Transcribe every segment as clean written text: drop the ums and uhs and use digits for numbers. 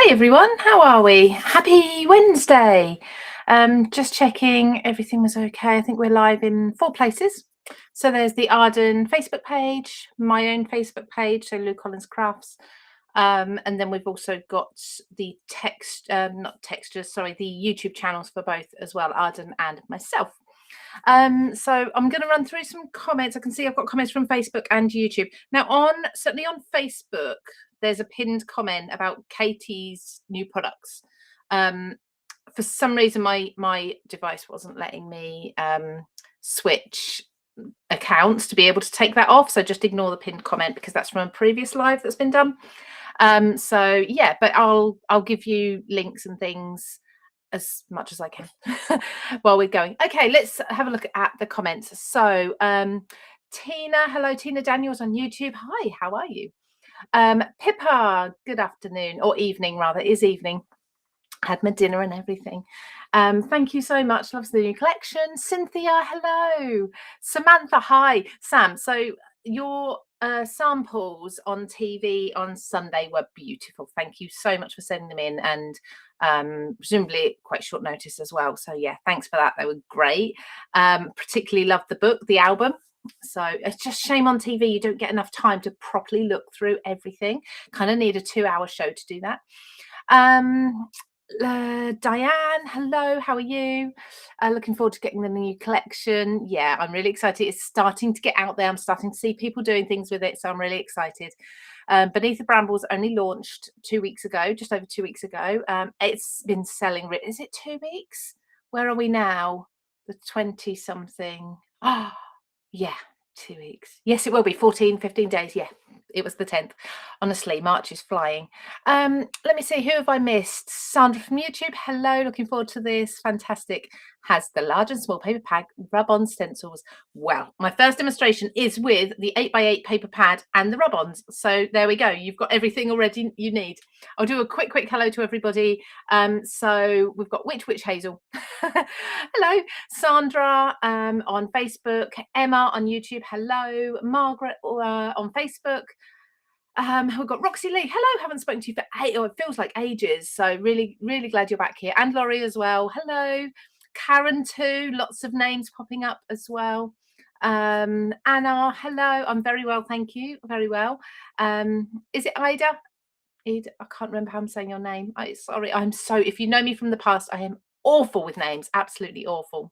Hi everyone, how are we? Happy Wednesday. Just checking everything was okay. I think we're live in 4 places. So there's the Arden Facebook page, my own Facebook page, so Lou Collins Crafts. And then we've also got the not textures, sorry, the YouTube channels for both as well, Arden and myself. So I'm going to run through some comments. I can see I've got comments from Facebook and YouTube. Now, certainly on Facebook, there's a pinned comment about Katie's new products. For some reason, my device wasn't letting me switch accounts to be able to take that off. So just ignore the pinned comment because that's from a previous live that's been done. So yeah, but I'll give you links and things as much as I can while we're going. Okay, let's have a look at the comments. So Tina, hello, Tina Daniels on YouTube. Hi, how are you? Pippa, good afternoon, or evening rather, it is evening. Had my dinner and everything. Thank you so much. Loves the new collection. Cynthia, hello. Samantha, hi. Sam, so your samples on TV on Sunday were beautiful. Thank you so much for sending them in, and presumably quite short notice as well. So yeah, thanks for that. They were great. Particularly loved the book, the album. So it's just shame on TV you don't get enough time to properly look through everything. Kind of need a 2-hour show to do that. Diane, hello, how are you? Looking forward to getting the new collection. Yeah, I'm really excited. It's starting to get out there. I'm starting to see people doing things with it, so I'm really excited. Beneath the Brambles only launched 2 weeks ago, just over 2 weeks ago. It's been selling. Is it 2 weeks? Where are we now? The 20 something. Oh, yeah, 2 weeks. Yes, it will be 14, 15 days. Yeah, it was the 10th. Honestly, March is flying. Let me see, who have I missed? Sandra from YouTube, hello, looking forward to this. Fantastic. Has the large and small paper pad rub-on stencils. Well, my first demonstration is with the 8x8 paper pad and the rub-ons. So there we go. You've got everything already you need. I'll do a quick hello to everybody. So we've got Witch Hazel. Hello. Sandra on Facebook. Emma on YouTube. Hello. Margaret on Facebook. We've got Roxy Lee. Hello, haven't spoken to you for it feels like ages. So really glad you're back here. And Laurie as well. Hello. Karen too. Lots of names popping up as well. Anna, hello. I'm very well, thank you. Very well. Is it Ida? I can't remember how I'm saying your name. Sorry, if you know me from the past, I am awful with names. Absolutely awful.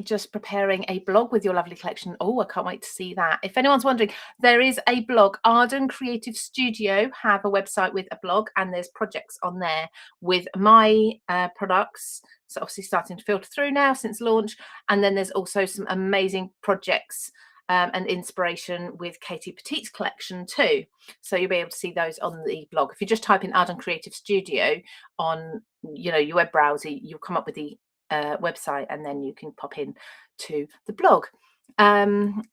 Just preparing a blog with your lovely collection. Oh, I can't wait to see that. If anyone's wondering, there is a blog. Arden Creative Studio have a website with a blog, and there's projects on there with my products. So obviously starting to filter through now since launch. And then there's also some amazing projects and inspiration with Katie Petite's collection too. So you'll be able to see those on the blog. If you just type in Arden Creative Studio on your web browser, you'll come up with the website, and then you can pop in to the blog. Handcrafted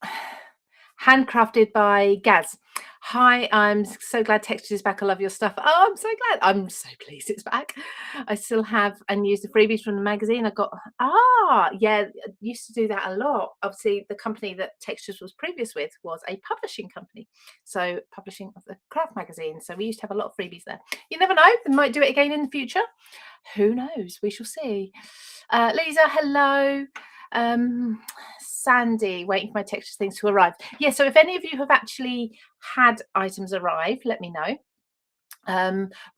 by Gaz. Hi, I'm so glad Textures is back. I love your stuff. Oh, I'm so glad. I'm so pleased it's back. I still have and use the freebies from the magazine. I got, yeah, I used to do that a lot. Obviously, the company that Textures was previous with was a publishing company. So publishing of the craft magazine. So we used to have a lot of freebies there. You never know, they might do it again in the future. Who knows? We shall see. Lisa, hello. Sandy, waiting for my textures things to arrive. Yeah, so if any of you have actually had items arrive, let me know.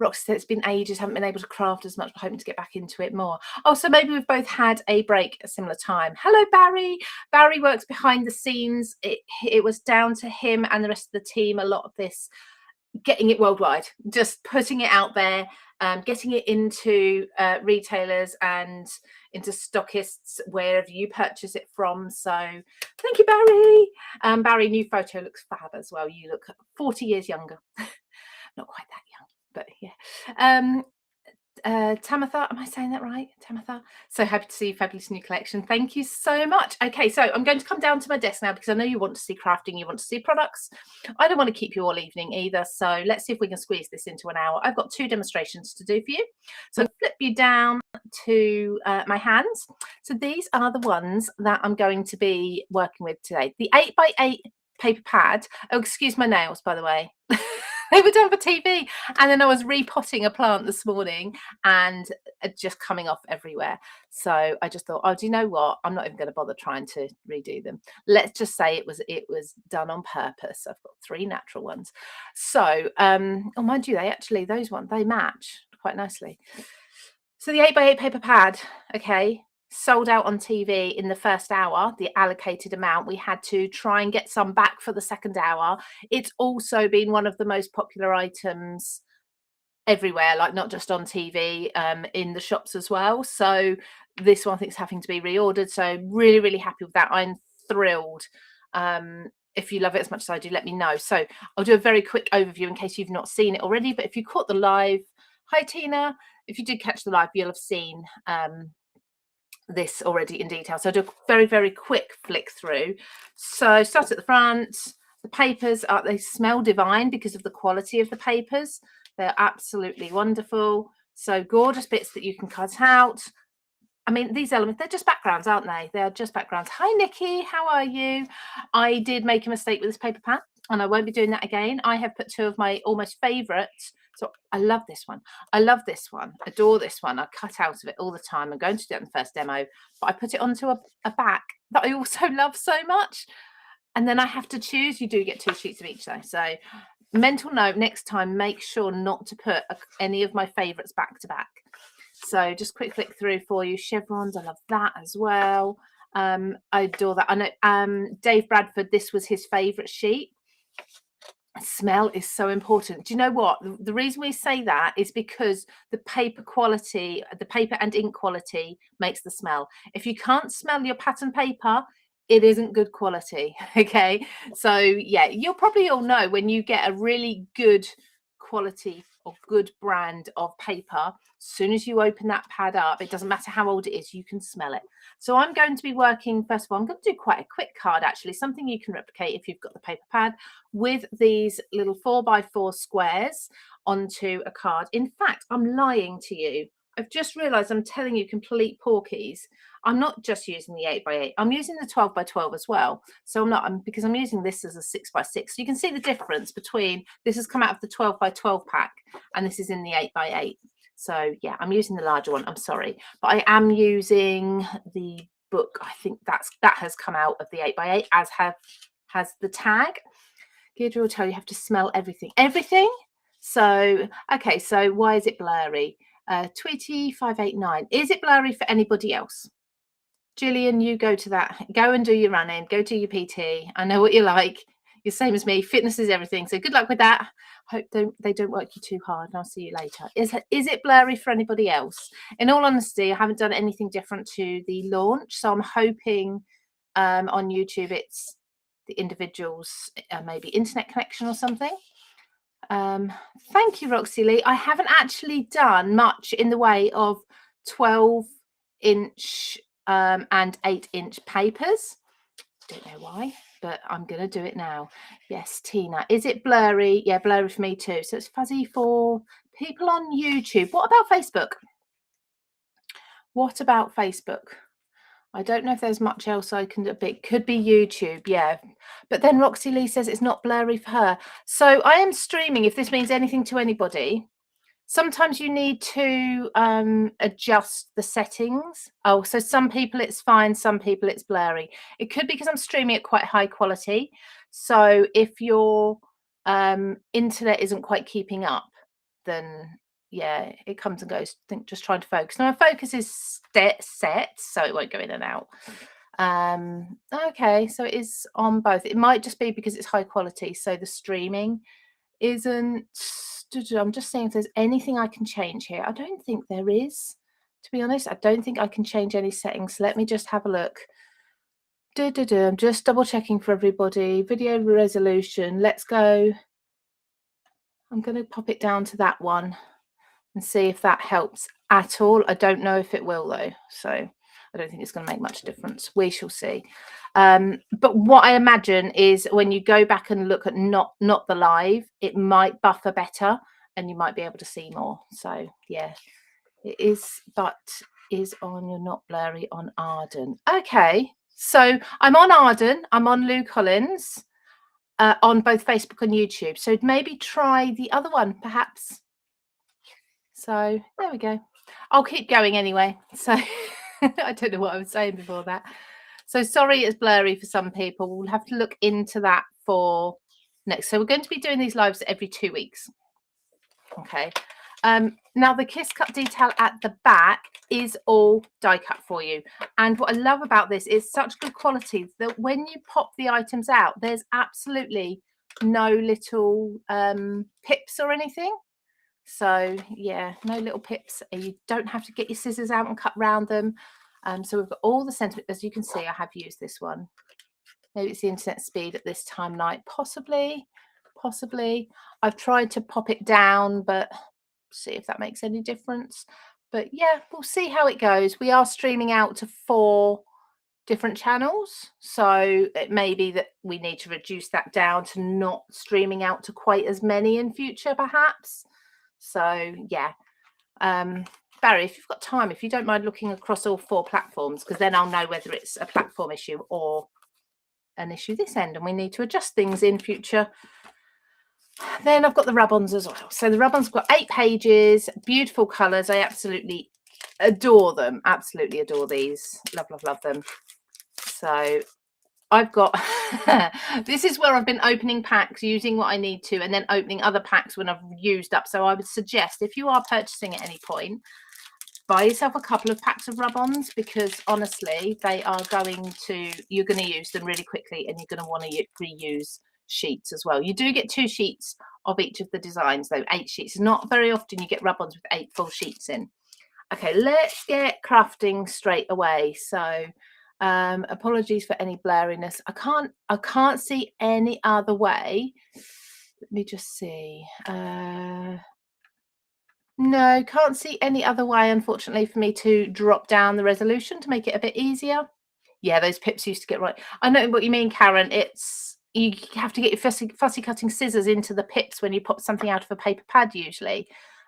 Roxy said it's been ages, haven't been able to craft as much, but hoping to get back into it more. Oh, so maybe we've both had a break at a similar time. Hello, Barry. Barry works behind the scenes. It was down to him and the rest of the team, a lot of this, getting it worldwide, just putting it out there, getting it into retailers and into stockists wherever you purchase it from. So thank you, Barry. Barry, new photo looks fab as well. You look 40 years younger. Not quite that young, but yeah. Tamatha, am I saying that right? Tamatha. So happy to see your fabulous new collection. Thank you so much. Okay, so I'm going to come down to my desk now because I know you want to see crafting, you want to see products. I don't want to keep you all evening either. So let's see if we can squeeze this into an hour. I've got 2 demonstrations to do for you. So flip you down to my hands. So these are the ones that I'm going to be working with today. The 8x8 paper pad. Oh, excuse my nails, by the way. They were done for TV. And then I was repotting a plant this morning and just coming off everywhere. So I just thought, oh, do you know what? I'm not even going to bother trying to redo them. Let's just say it was done on purpose. I've got 3 natural ones. So, oh, mind you, those ones, they match quite nicely. So the 8x8 paper pad, okay, sold out on TV in the first hour, the allocated amount. We had to try and get some back for the second hour. It's also been one of the most popular items everywhere, like not just on TV, in the shops as well. So this one I think is having to be reordered. So really, really happy with that. I'm thrilled. If you love it as much as I do, let me know. So I'll do a very quick overview in case you've not seen it already. But if you caught the live, hi Tina. If you did catch the live, you'll have seen this already in detail. So I'll do a very, very quick flick through. So start at the front. The papers they smell divine because of the quality of the papers. They're absolutely wonderful. So gorgeous bits that you can cut out. I mean, these elements, they're just backgrounds, aren't they? They're just backgrounds. Hi, Nikki. How are you? I did make a mistake with this paper pad, and I won't be doing that again. I have put 2 of my almost favourites. So I love this one. I love this one. Adore this one. I cut out of it all the time. I'm going to do it in the first demo, but I put it onto a back that I also love so much. And then I have to choose. You do get 2 sheets of each, though. So mental note, next time, make sure not to put any of my favourites back to back. So just quick flick through for you. Chevrons, I love that as well. I adore that. I know Dave Bradford, this was his favourite sheet. Smell is so important. Do you know what? The reason we say that is because the paper quality, the paper and ink quality makes the smell. If you can't smell your pattern paper, it isn't good quality. Okay. So yeah, you'll probably all know when you get a really good quality or good brand of paper, as soon as you open that pad up, it doesn't matter how old it is, you can smell it. So I'm going to be working, first of all, I'm going to do quite a quick card, actually, something you can replicate if you've got the paper pad, with these little 4x4 squares onto a card. In fact, I'm lying to you. I've just realized I'm telling you complete porkies. I'm not just using the 8x8. I'm using the 12x12 as well. So because I'm using this as a 6x6. So you can see the difference between this has come out of the 12x12 pack and this is in the 8x8. So yeah, I'm using the larger one. I'm sorry, but I am using the book. I think that has come out of the 8x8, as has the tag. Deirdre will tell you have to smell everything. Everything. So okay. So why is it blurry? Tweety 589. Is it blurry for anybody else? Gillian, you go to that. Go and do your running. Go to your PT. I know what you're like. You're same as me. Fitness is everything. So good luck with that. Hope they don't work you too hard. And I'll see you later. Is it blurry for anybody else? In all honesty, I haven't done anything different to the launch. So I'm hoping on YouTube it's the individual's maybe internet connection or something. Thank you, Roxy Lee. I haven't actually done much in the way of 12-inch and 8-inch papers. Don't know why, but I'm going to do it now. Yes, Tina. Is it blurry? Yeah, blurry for me too. So it's fuzzy for people on YouTube. What about Facebook? What about Facebook? I don't know if there's much else I can do. It could be YouTube, yeah. But then Roxy Lee says it's not blurry for her. So I am streaming, if this means anything to anybody. Sometimes you need to adjust the settings. Oh, so some people it's fine, some people it's blurry. It could be because I'm streaming at quite high quality. So if your internet isn't quite keeping up, then yeah, it comes and goes. I think just trying to focus. Now my focus is set, so it won't go in and out. Okay, so it is on both. It might just be because it's high quality, so the streaming isn't. I'm just seeing if there's anything I can change here. I don't think there is, to be honest. I don't think I can change any settings. So let me just have a look. I'm just double checking for everybody. Video resolution. Let's go. I'm going to pop it down to that one and see if that helps at all. I don't know if it will though. So I don't think it's going to make much difference. We shall see. But what I imagine is when you go back and look at not the live, it might buffer better and you might be able to see more. So yeah, it is, but is on, you're not blurry on Arden. Okay, so I'm on Arden, I'm on Lou Collins. on both Facebook and YouTube. So maybe try the other one, perhaps. So there we go. I'll keep going anyway. So I don't know what I was saying before that. So sorry it's blurry for some people. We'll have to look into that for next. So we're going to be doing these lives every 2 weeks. Okay. Now the kiss cut detail at the back is all die cut for you. And what I love about this is such good quality that when you pop the items out, there's absolutely no little pips or anything. So yeah, no little pips. You don't have to get your scissors out and cut round them. So we've got all the sentiment. As you can see, I have used this one. Maybe it's the internet speed at this time night, possibly. I've tried to pop it down, but see if that makes any difference. But yeah, we'll see how it goes. We are streaming out to 4 different channels, so it may be that we need to reduce that down to not streaming out to quite as many in future, perhaps. So yeah, Barry, if you've got time, if you don't mind looking across all 4 platforms, because then I'll know whether it's a platform issue or an issue this end and we need to adjust things in future. Then I've got the rub-ons as well. So the rub-ons got 8 pages, beautiful colours. I absolutely adore them. Absolutely adore these. Love them. So I've got this is where I've been opening packs, using what I need to, and then opening other packs when I've used up. So I would suggest, if you are purchasing at any point, buy yourself a couple of packs of rub-ons, because honestly you're going to use them really quickly, and you're going to want to reuse sheets as well. You do get 2 sheets of each of the designs, though. 8 sheets. Not very often you get rub-ons with 8 full sheets in. Okay, let's get crafting straight away. So apologies for any blurriness. I can't see any other way. Let me just see. No, can't see any other way, unfortunately, for me to drop down the resolution to make it a bit easier. Yeah, those pips used to get right. I know what you mean, Karen. You have to get your fussy cutting scissors into the pips when you pop something out of a paper pad usually,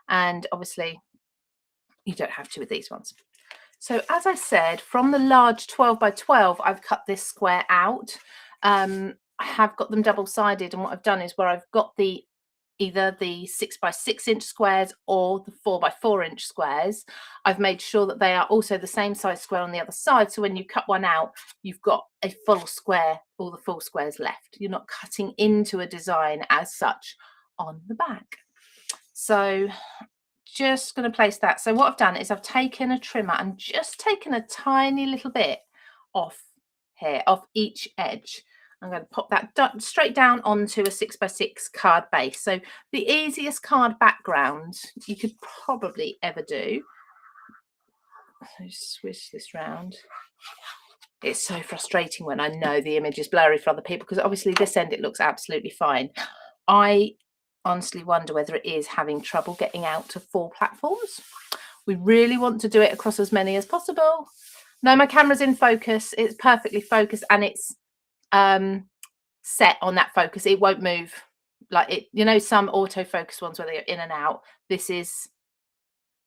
and obviously you don't have to with these ones. So as I said, from the large 12 by 12, I've cut this square out. I have got them double-sided, and what I've done is where I've got either the 6 by 6 inch squares or the 4 by 4 inch squares, I've made sure that they are also the same size square on the other side. So when you cut one out, you've got a full square, all the full squares left. You're not cutting into a design as such on the back. So just going to place that. So what I've done is I've taken a trimmer and just taken a tiny little bit off here, off each edge. I'm going to pop that straight down onto a 6 by 6 card base. So the easiest card background you could probably ever do. So switch this round. It's so frustrating when I know the image is blurry for other people, because obviously this end it looks absolutely fine. I honestly wonder whether it is having trouble getting out to 4 platforms. We really want to do it across as many as possible. No, my camera's in focus. It's perfectly focused, and it's set on that focus. It won't move like it, you know, some autofocus ones where they're in and out. This is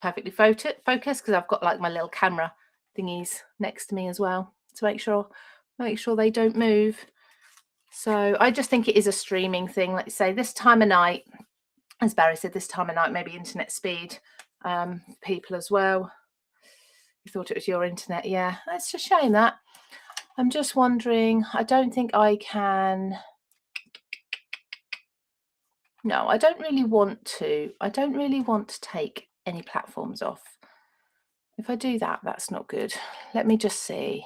perfectly focused because I've got like my little camera thingies next to me as well to make sure they don't move. So I just think it is a streaming thing. Let's say this time of night, as Barry said, this time of night, maybe internet speed people as well. You thought it was your internet. Yeah, it's a shame that. I'm just wondering, I don't think I can. No, I don't really want to. I don't really want to take any platforms off. If I do that, that's not good. Let me just see.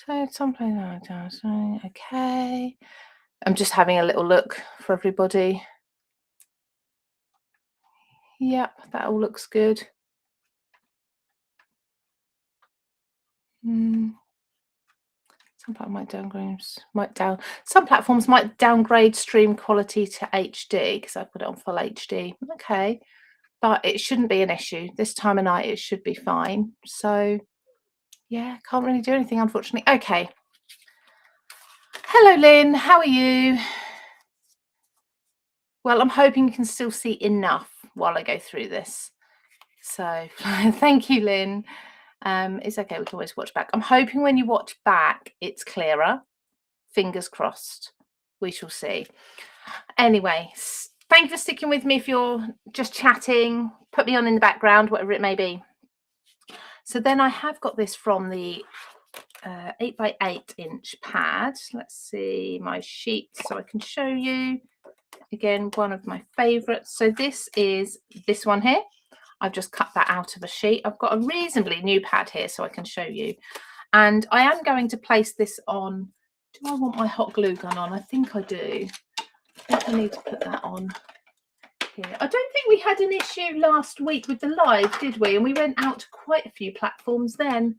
So something like that. Okay. I'm just having a little look for everybody. Yep, that all looks good. Some platforms might downgrade stream quality to HD because I put it on full HD. Okay, but it shouldn't be an issue. This time of night, it should be fine. So yeah, can't really do anything, unfortunately. Okay. Hello, Lynn. How are you? Well, I'm hoping you can still see enough while I go through this. So thank you, Lynn. It's okay. We can always watch back. I'm hoping when you watch back, it's clearer. Fingers crossed. we shall see. Anyway, thank you for sticking with me. If you're just chatting, put me on in the background, whatever it may be. So then I have got this from the 8x8 pad. Let's see my sheet so I can show you. Again, one of my favorites. So this is this one here. I've just cut that out of a sheet. I've got a reasonably new pad here so I can show you. And I am going to place this on. Do I want my hot glue gun on? I think I do. I think I need to put that on here. I don't think we had an issue last week with the live, did we? And we went out to quite a few platforms then.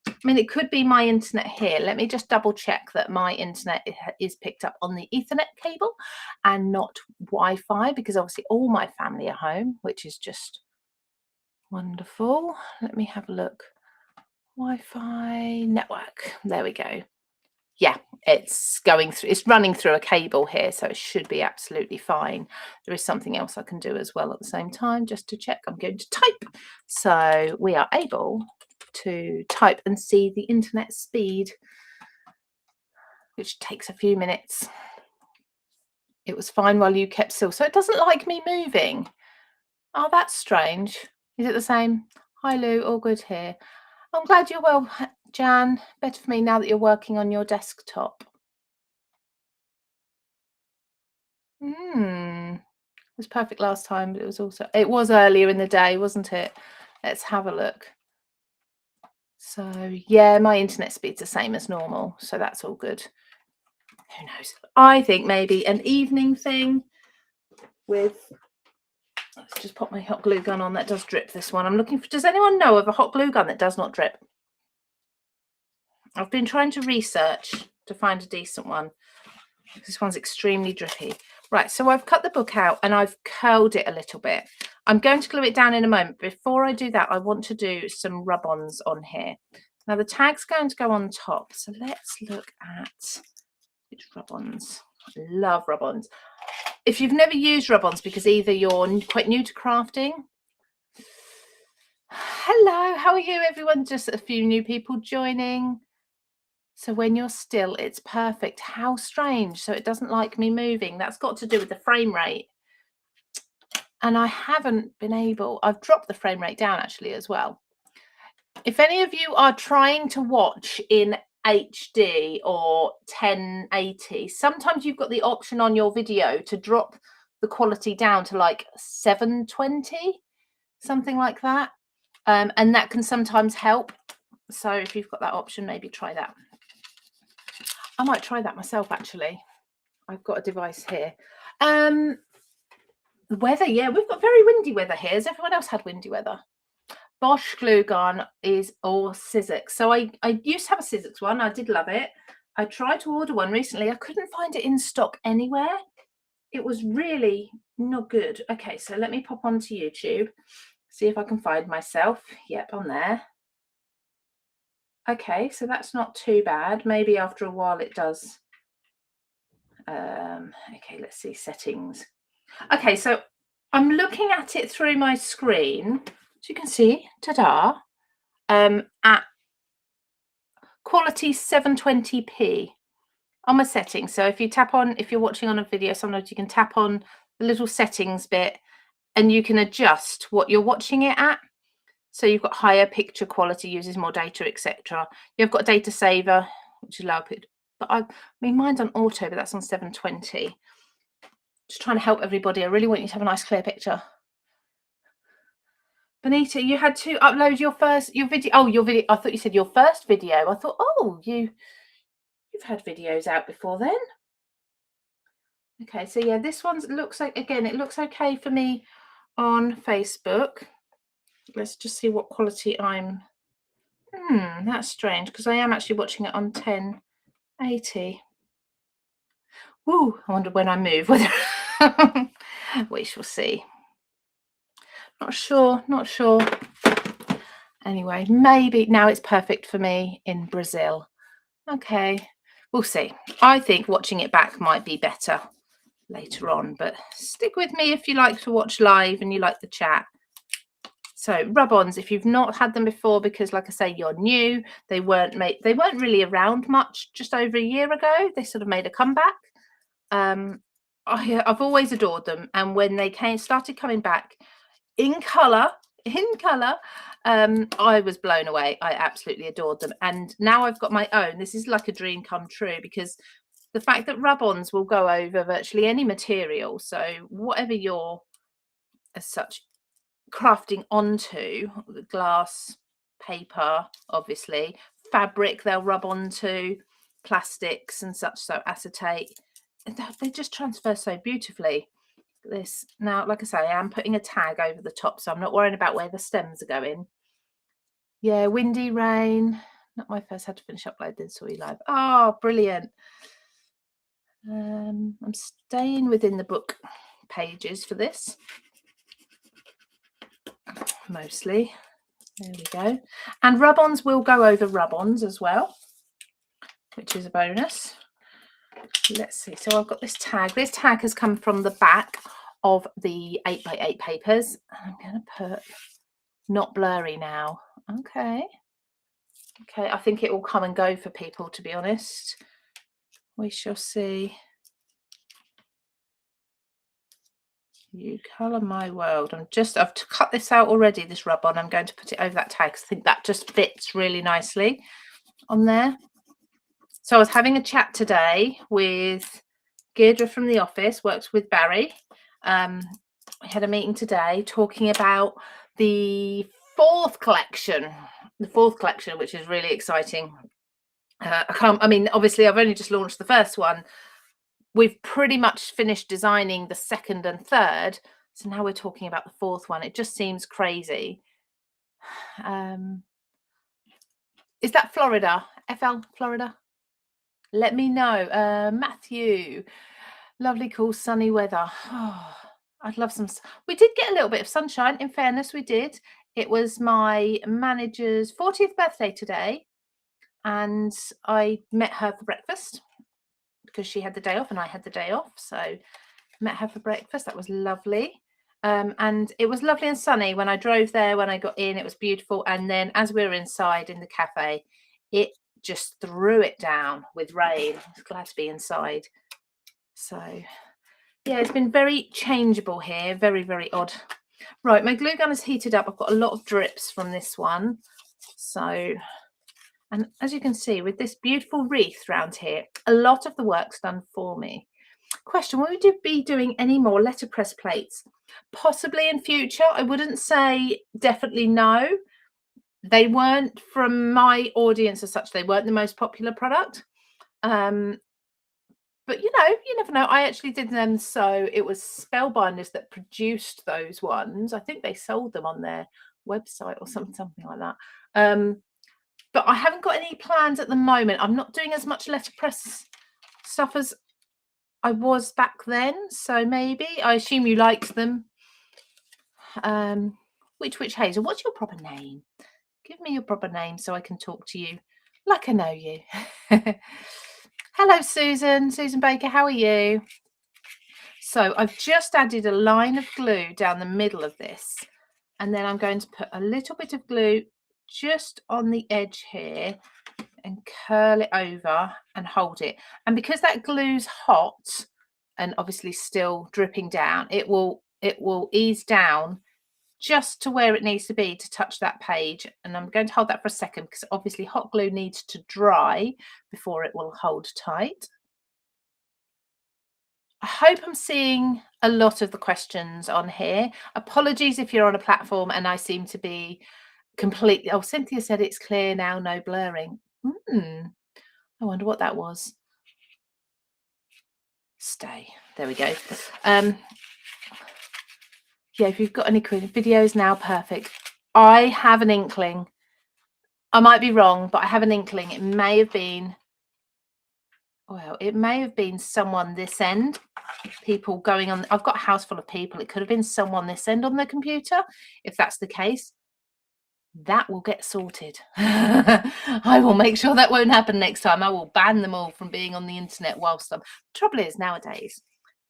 I mean, it could be my internet here. Let me just double check that my internet is picked up on the Ethernet cable and not Wi-Fi, because obviously all my family are home, which is just wonderful. Let me have a look. Wi-Fi network. There we go. Yeah, it's going through, it's running through a cable here, so it should be absolutely fine. There is something else I can do as well at the same time, just to check. I'm going to type. So we are able to type and see the internet speed, which takes a few minutes. It was fine while you kept still. So it doesn't like me moving. Oh, that's strange. Is it the same? Hi, Lou. All good here. I'm glad you're well, Jan. Better for me now that you're working on your desktop. It was perfect last time, but it was earlier in the day, wasn't it? Let's have a look. So yeah, my internet speed's the same as normal, so that's all good. Who knows? I think maybe an evening thing with, let's just pop my hot glue gun on. That does drip, this one. I'm looking for, does anyone know of a hot glue gun that does not drip? I've been trying to research to find a decent one. This one's extremely drippy. Right, so I've cut the book out and I've curled it a little bit. I'm going to glue it down in a moment. Before I do that, I want to do some rub-ons on here. Now the tag's going to go on top, so let's look at which rub-ons. I love rub-ons. If you've never used rub-ons because either you're quite new to crafting. Hello, how are you everyone? Just a few new people joining. So when you're still, it's perfect. How strange. So it doesn't like me moving. That's got to do with the frame rate. And I haven't been able, I've dropped the frame rate down actually as well. If any of you are trying to watch in HD or 1080, sometimes you've got the option on your video to drop the quality down to like 720, something like that. And that can sometimes help. So if you've got that option, maybe try that. I might try that myself, actually. I've got a device here. The weather, yeah, we've got very windy weather here. Has everyone else had windy weather? Bosch glue gun is or Sizzix. So I used to have a Sizzix one. I did love it. I tried to order one recently. I couldn't find it in stock anywhere. It was really not good. Okay, so let me pop onto YouTube, see if I can find myself. Yep, I'm there. Okay, so that's not too bad. Maybe after a while it does. Okay, let's see, settings. Okay, so I'm looking at it through my screen. As you can see, ta-da, at quality 720p on my settings. So if you tap on, if you're watching on a video, sometimes you can tap on the little settings bit and you can adjust what you're watching it at. So you've got higher picture quality, uses more data, etc. You've got data saver, which allows it. But I mean, mine's on auto, but that's on 720. Just trying to help everybody. I really want you to have a nice clear picture. Benita, you had to upload your video. Oh, your video. I thought you said your first video. I thought, oh, you've had videos out before then. Okay, so yeah, this one looks like, again, it looks okay for me on Facebook. Let's just see what quality I'm. That's strange because I am actually watching it on 1080. Woo, I wonder when I move whether we shall see. Not sure. Anyway, maybe now it's perfect for me in Brazil. Okay, we'll see. I think watching it back might be better later on, but stick with me if you like to watch live and you like the chat. So rub-ons, if you've not had them before, because like I say, you're new, they weren't really around much just over a year ago. They sort of made a comeback. I've always adored them, and when they started coming back in colour, I was blown away. I absolutely adored them, and now I've got my own. This is like a dream come true, because the fact that rub-ons will go over virtually any material, so whatever you're as such crafting onto, the glass, paper, obviously, fabric they'll rub onto, plastics and such, so acetate, they just transfer so beautifully. This now, like I say, I am putting a tag over the top, so I'm not worrying about where the stems are going. Yeah, windy, rain. Not my first. Had to finish uploading, saw you live. Oh, brilliant. I'm staying within the book pages for this, mostly. There we go. And rub-ons will go over rub-ons as well, which is a bonus. Let's see. So I've got this tag. This tag has come from the back of the 8x8 papers. I'm going to put not blurry now. Okay. Okay, I think it will come and go for people, to be honest. We shall see. You colour my world. I've cut this out already, this rub-on. I'm going to put it over that tag because I think that just fits really nicely on there. So I was having a chat today with Deirdre from the office, works with Barry. We had a meeting today talking about the fourth collection, which is really exciting. I mean, obviously, I've only just launched the first one. We've pretty much finished designing the second and third, so now we're talking about the fourth one. It just seems crazy. Is that Florida? FL Florida? Let me know. Matthew, lovely, cool, sunny weather. Oh, I'd love some. We did get a little bit of sunshine. In fairness, we did. It was my manager's 40th birthday today, and I met her for breakfast because she had the day off and I had the day off. So met her for breakfast. That was lovely. And it was lovely and sunny when I drove there. When I got in, it was beautiful. And then as we were inside in the cafe, it just threw it down with rain. I was glad to be inside. So yeah, it's been very changeable here. Very, very odd. Right, my glue gun is heated up. I've got a lot of drips from this one. So, and as you can see, with this beautiful wreath around here, a lot of the work's done for me. Question, will we be doing any more letterpress plates? Possibly in future. I wouldn't say definitely no. They weren't, from my audience as such, they weren't the most popular product. But you know, you never know. I actually did them, so it was Spellbinders that produced those ones. I think they sold them on their website or something like that. But I haven't got any plans at the moment. I'm not doing as much letterpress stuff as I was back then, so maybe. I assume you liked them. Witch Hazel, what's your proper name? Give me your proper name so I can talk to you like I know you. Hello, Susan Baker, how are you? So I've just added a line of glue down the middle of this, and then I'm going to put a little bit of glue just on the edge here and curl it over and hold it. And because that glue's hot and obviously still dripping down, it will ease down just to where it needs to be to touch that page. And I'm going to hold that for a second because obviously hot glue needs to dry before it will hold tight. I hope I'm seeing a lot of the questions on here. Apologies if you're on a platform and I seem to be completely... Oh, Cynthia said it's clear now, no blurring. I wonder what that was. Stay. There we go. Yeah, if you've got any videos now, perfect. I have an inkling. I might be wrong, but I have an inkling. It may have been... Well, it may have been someone this end. People going on... I've got a house full of people. It could have been someone this end on the computer. If that's the case, that will get sorted. I will make sure that won't happen next time. I will ban them all from being on the internet whilst I'm... The trouble is, nowadays,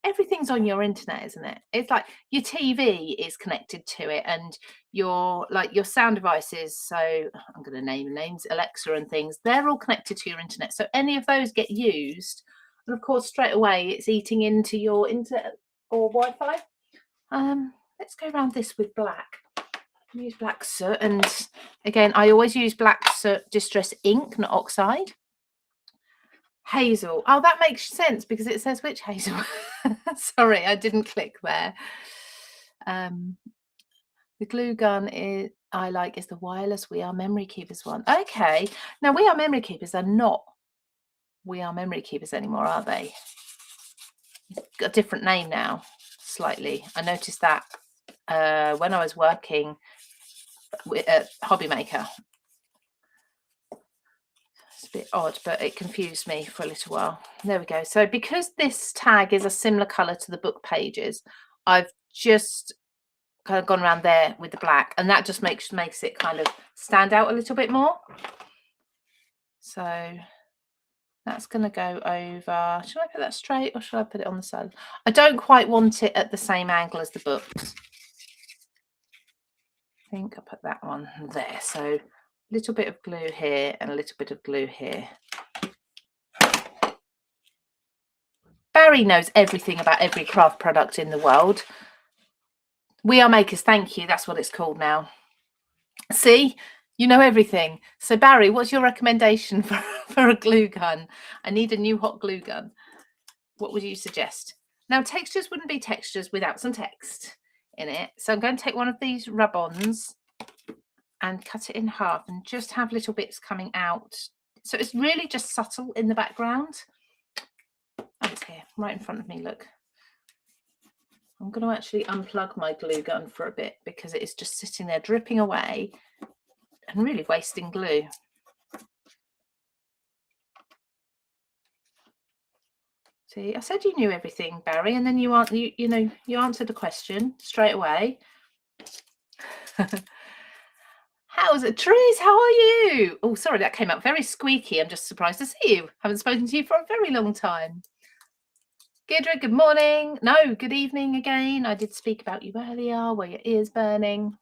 everything's on your internet, isn't it? It's like your TV is connected to it, and your sound devices. So I'm going to name names, Alexa and things. They're all connected to your internet. So any of those get used, And of course, straight away, it's eating into your internet or Wi-Fi. Let's go around this with black. Use black soot, and again, I always use black soot distress ink, not oxide. Hazel. Oh, that makes sense because it says which hazel. Sorry, I didn't click there. The glue gun is the wireless We Are Memory Keepers one. Okay, now We Are Memory Keepers are not We Are Memory Keepers anymore, are they? It's got a different name now, slightly. I noticed that when I was working at Hobby Maker. It's a bit odd, but it confused me for a little while. There we go. So because this tag is a similar colour to the book pages, I've just kind of gone around there with the black, and that just makes it kind of stand out a little bit more. So that's going to go over. Should I put that straight or should I put it on the side? I don't quite want it at the same angle as the books. I think I'll put that one there. So a little bit of glue here and a little bit of glue here. Barry knows everything about every craft product in the world. We Are Makers, thank you. That's what it's called now. See, you know everything. So Barry, what's your recommendation for a glue gun? I need a new hot glue gun. What would you suggest? Now, textures wouldn't be textures without some text in it. So I'm going to take one of these rub-ons and cut it in half and just have little bits coming out. So it's really just subtle in the background. Oh, it's here, right in front of me, look. I'm going to actually unplug my glue gun for a bit because it is just sitting there dripping away and really wasting glue. See, I said you knew everything, Barry, and then you answered the question straight away. How's it? Therese, how are you? Oh, sorry, that came out very squeaky. I'm just surprised to see you. Haven't spoken to you for a very long time. Gidra, good morning. No, good evening again. I did speak about you earlier. Were your ears burning?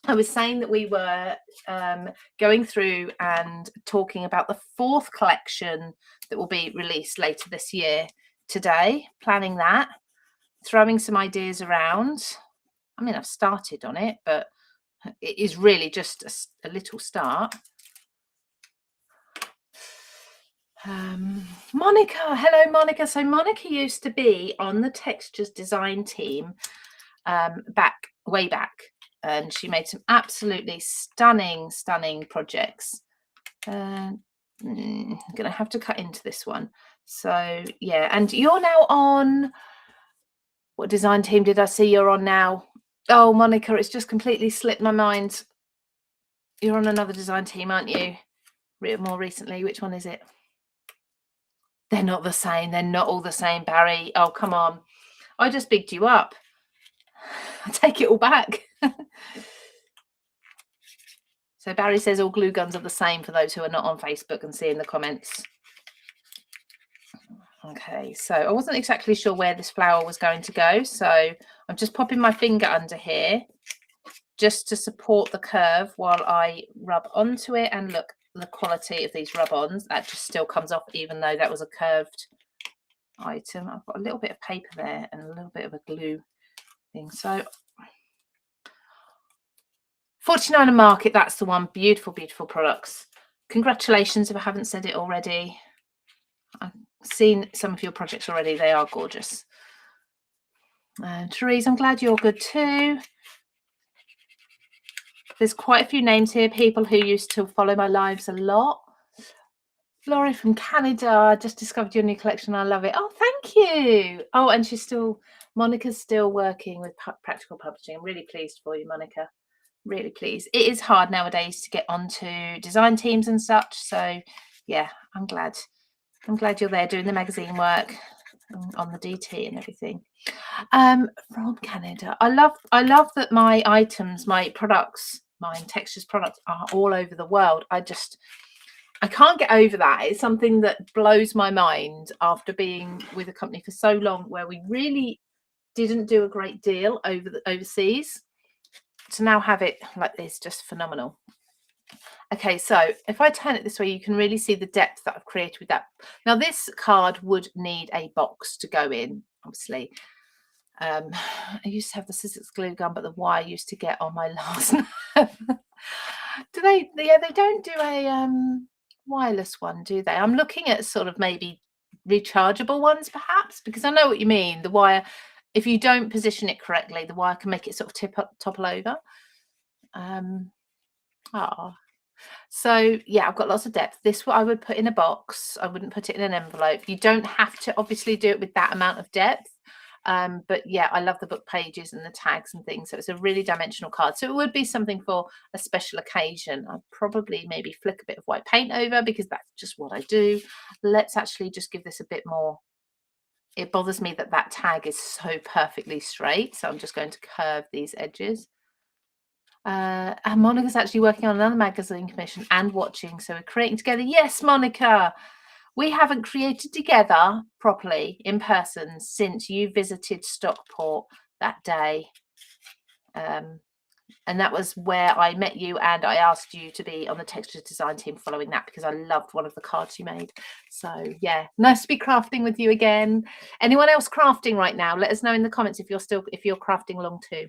I was saying that we were going through and talking about the 4th collection that will be released later this year today, planning that, throwing some ideas around. I mean, I've started on it, but it is really just a little start. Monica, hello Monica. So Monica used to be on the textures design team way back, and she made some absolutely stunning projects. I'm gonna have to cut into this one. So yeah, and you're now on, what design team did I see you're on now? Oh Monica, it's just completely slipped my mind. You're on another design team, aren't you? More recently, which one is it? They're not the same. They're not all the same, Barry. Oh, come on. I just bigged you up. I take it all back. So Barry says all glue guns are the same for those who are not on Facebook and see in the comments. Okay, so I wasn't exactly sure where this flower was going to go. So I'm just popping my finger under here just to support the curve while I rub onto it. And look, the quality of these rub-ons, that just still comes off even though that was a curved item. I've got a little bit of paper there and a little bit of a glue thing. So 49 Market, that's the one. Beautiful products. Congratulations if I haven't said it already. I've seen some of your projects already. They are gorgeous. Therese, I'm glad you're good too. There's quite a few names here, people who used to follow my lives a lot. Laurie from Canada, I just discovered your new collection. I love it. Oh, thank you. Oh, and Monica's still working with Practical Publishing. I'm really pleased for you, Monica. Really pleased. It is hard nowadays to get onto design teams and such. So yeah, I'm glad you're there doing the magazine work on the DT and everything. From Canada. I love that my items, my products, my textures products are all over the world. I can't get over that. It's something that blows my mind after being with a company for so long where we really didn't do a great deal overseas. To now have it like this, just phenomenal. Okay, so if I turn it this way, you can really see the depth that I've created with that. Now, this card would need a box to go in, obviously. I used to have the scissors glue gun, but the wire used to get on my last nerve. Do they? Yeah, they don't do a wireless one, do they? I'm looking at sort of maybe rechargeable ones, perhaps, because I know what you mean. The wire, if you don't position it correctly, the wire can make it sort of topple over. Oh, so yeah, I've got lots of depth. This what I would put in a box. I wouldn't put it in an envelope. You don't have to obviously do it with that amount of depth. But yeah, I love the book pages and the tags and things. So it's a really dimensional card. So it would be something for a special occasion. I'd probably maybe flick a bit of white paint over because that's just what I do. Let's actually just give this a bit more. It bothers me that that tag is so perfectly straight. So I'm just going to curve these edges. And Monica's actually working on another magazine commission and watching. So we're creating together. Yes, Monica. We haven't created together properly in person since you visited Stockport that day. And that was where I met you, and I asked you to be on the texture design team following that because I loved one of the cards you made. So yeah, nice to be crafting with you again. Anyone else crafting right now? Let us know in the comments if you're crafting along too.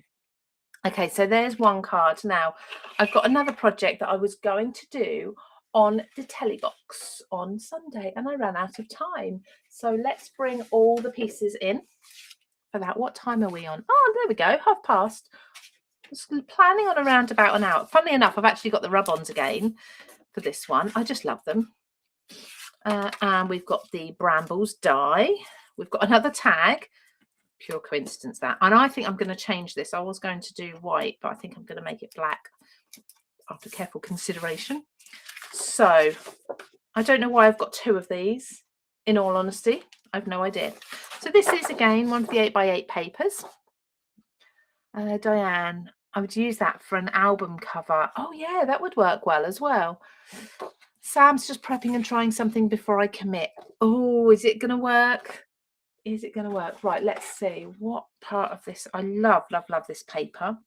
Okay, so there's one card. Now, I've got another project that I was going to do on the telly box on Sunday, and I ran out of time. So let's bring all the pieces in for that. What time are we on? Oh, there we go, past. I was planning on around about an hour. Funnily enough, I've actually got the rub-ons again for this one. I just love them. And we've got the brambles die. We've got another tag. Pure coincidence that. And I think I'm going to change this. I was going to do white, but I think I'm going to make it black after careful consideration. So I don't know why I've got two of these, in all honesty. I have no idea. So this is again one of the 8x8 papers. Diane, I would use that for an album cover. Oh yeah, that would work well as well. Sam's just prepping and trying something before I commit. Oh, is it going to work? Is it going to work? Right, let's see what part of this. I love this paper.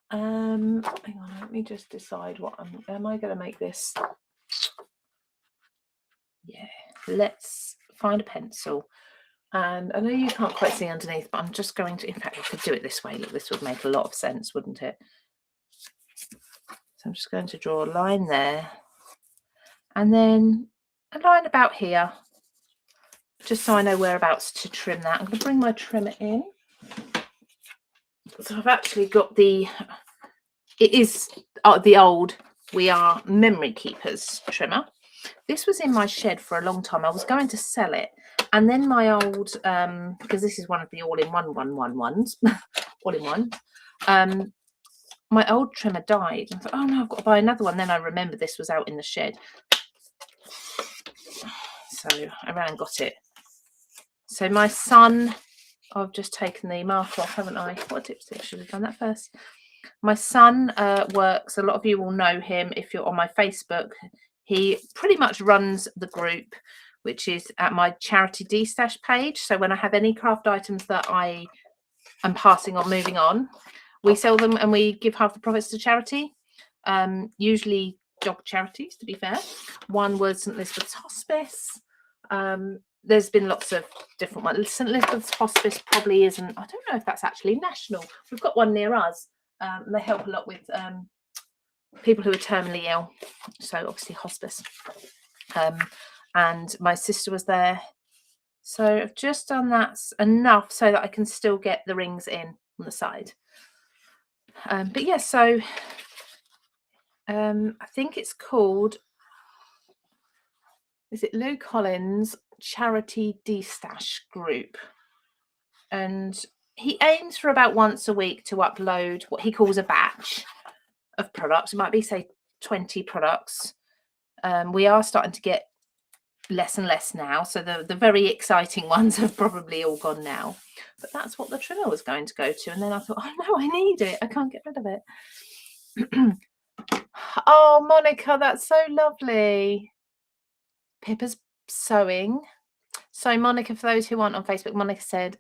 Hang on, let me just decide what am I going to make this? Yeah, let's find a pencil. And I know you can't quite see underneath, but I'm just going to, in fact, I could do it this way. Look, this would make a lot of sense, wouldn't it? So I'm just going to draw a line there. And then a line about here, just so I know whereabouts to trim that. I'm going to bring my trimmer in. So I've actually got it is the old We Are Memory Keepers trimmer. This was in my shed for a long time. I was going to sell it. And then my old, because this is one of the all-in-one ones, all-in-one, my old trimmer died. I thought, oh no, I've got to buy another one. Then I remembered this was out in the shed. So I ran and got it. So my son, I've just taken the marker off, haven't I? What tips? I should have done that first. My son works, a lot of you will know him if you're on my Facebook. He pretty much runs the group, which is at my charity D-stash page. So when I have any craft items that I am passing on, moving on, we sell them and we give half the profits to charity, usually dog charities, to be fair. One was St Elizabeth's Hospice. There's been lots of different ones. St Elizabeth's Hospice probably isn't, I don't know if that's actually national. We've got one near us. They help a lot with people who are terminally ill. So obviously hospice. And my sister was there. So I've just done that enough so that I can still get the rings in on the side. But yeah, so I think it's called, is it Lou Collins Charity D-stash Group? And he aims for about once a week to upload what he calls a batch of products. It might be, say, 20 products. We are starting to get less and less now. So the very exciting ones have probably all gone now. But that's what the trimmer was going to go to. And then I thought, oh no, I need it. I can't get rid of it. Oh, Monica, that's so lovely. Pippa's sewing. So Monica, for those who aren't on Facebook, Monica said,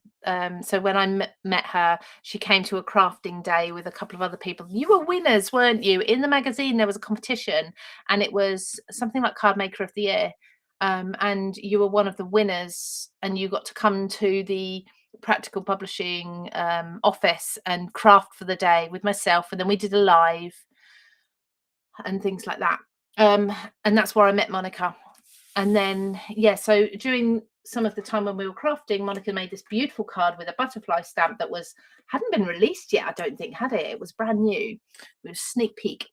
so when I met her, she came to a crafting day with a couple of other people. You were winners, weren't you? In the magazine, there was a competition, and it was something like Card Maker of the Year. And you were one of the winners, and you got to come to the Practical Publishing office and craft for the day with myself, and then we did a live and things like that. And that's where I met Monica. And then, yeah, so during some of the time when we were crafting, Monica made this beautiful card with a butterfly stamp that hadn't been released yet, I don't think, had it? It was brand new. It was a sneak peek.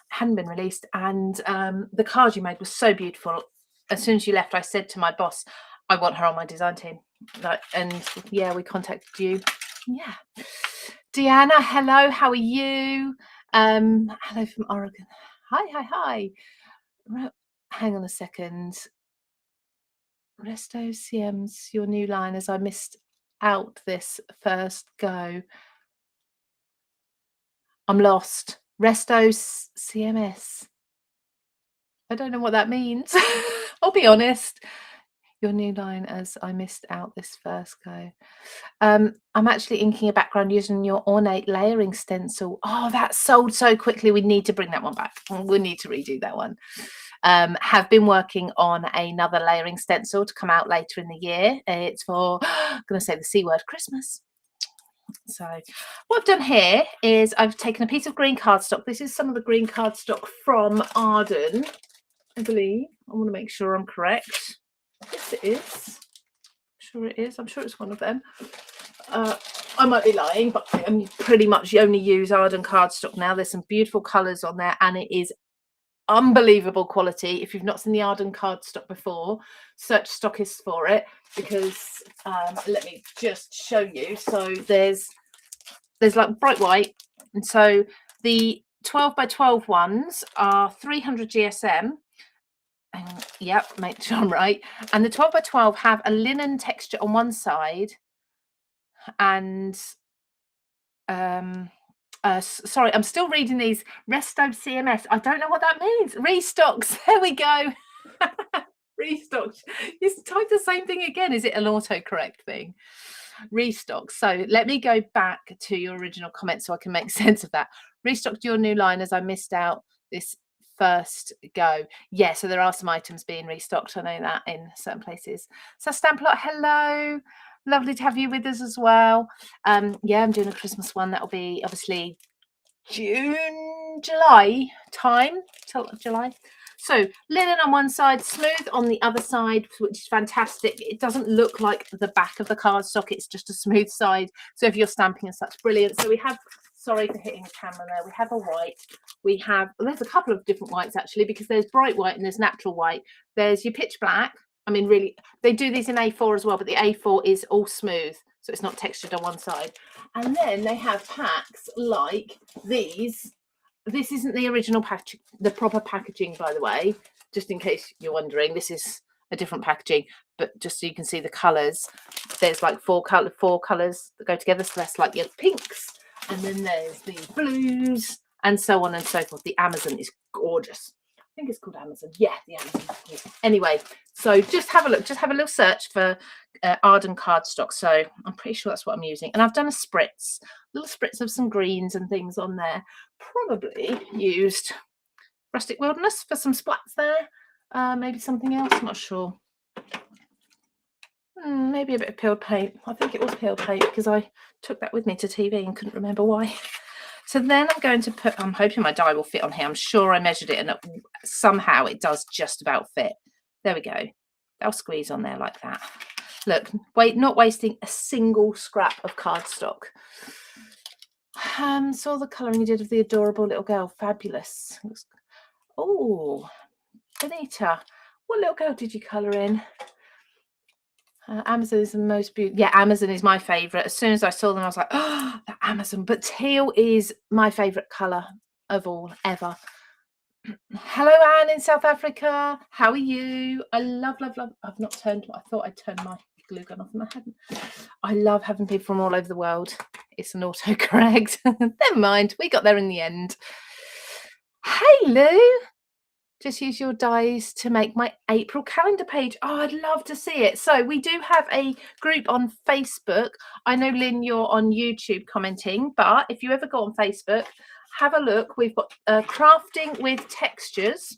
Hadn't been released. And the card you made was so beautiful. As soon as you left, I said to my boss, I want her on my design team. And yeah, we contacted you. Yeah. Deanna, hello, how are you? Hello from Oregon. Hi. Hang on a second. Resto CM's your new line as I missed out this first go. I'm lost. Resto CMS. I don't know what that means. I'll be honest. Your new line as I missed out this first go. I'm actually inking a background using your ornate layering stencil. Oh, that sold so quickly. We need to bring that one back. We'll need to redo that one. Have been working on another layering stencil to come out later in the year. It's for, I'm going to say the C word, Christmas. So what I've done here is I've taken a piece of green cardstock. This is some of the green cardstock from Arden, I believe. I want to make sure I'm correct. Yes, it is. I'm sure it is. I'm sure it's one of them. I might be lying, but I pretty much only use Arden cardstock now. There's some beautiful colours on there, and it is unbelievable quality. If you've not seen the Arden cardstock before, search stockists for it, because let me just show you. So there's like bright white, and so the 12 by 12 ones are 300 GSM. And yep, make sure I'm right. And the 12 by 12 have a linen texture on one side, and sorry, I'm still reading these. Resto CMS. I don't know what that means. Restocks. There we go. Restocks. You type the same thing again. Is it an autocorrect thing? Restock. So let me go back to your original comment so I can make sense of that. Restocked your new line as I missed out this first go. Yeah, so there are some items being restocked. I know that in certain places. So Stamplot, hello. Lovely to have you with us as well. Yeah, I'm doing a Christmas one. That'll be obviously July time, till July. So linen on one side, smooth on the other side, which is fantastic. It doesn't look like the back of the cardstock. It's just a smooth side. So if you're stamping and such, brilliant. So we have, sorry for hitting the camera there. We have a white. We have, there's a couple of different whites actually, because there's bright white and there's natural white. There's your pitch black. I mean, really, they do these in A4 as well, but the A4 is all smooth, so it's not textured on one side. And then they have packs like these. This isn't the original packaging, the proper packaging, by the way, just in case you're wondering. This is a different packaging, but just so you can see the colours, there's like four colours that go together. So that's like your pinks, and then there's the blues, and so on and so forth. The Amazon is gorgeous. I think it's called Amazon. Yeah, the Amazon. Anyway, so just have a look. Just have a little search for Arden cardstock. So I'm pretty sure that's what I'm using. And I've done a spritz, little spritz of some greens and things on there. Probably used Rustic Wilderness for some splats there. Maybe something else. I'm not sure. Maybe a bit of peeled paint. I think it was peeled paint because I took that with me to TV and couldn't remember why. So then I'm going to put, I'm hoping my die will fit on here. I'm sure I measured it and somehow it does just about fit. There we go. I'll squeeze on there like that. Look, not wasting a single scrap of cardstock. Saw the colouring you did of the adorable little girl. Fabulous. Oh, Benita, what little girl did you colour in? Amazon is the most beautiful. Yeah, Amazon is my favourite. As soon as I saw them, I was like, oh, the Amazon. But teal is my favourite colour of all, ever. Hello, Anne in South Africa. How are you? I love. I've not turned. I thought I'd turned my glue gun off and I hadn't. I love having people from all over the world. It's an autocorrect. Never mind. We got there in the end. Hey, Lou. Just use your dies to make my April calendar page. Oh, I'd love to see it. So we do have a group on Facebook. I know, Lynn, you're on YouTube commenting, but if you ever go on Facebook, have a look. We've got crafting with textures.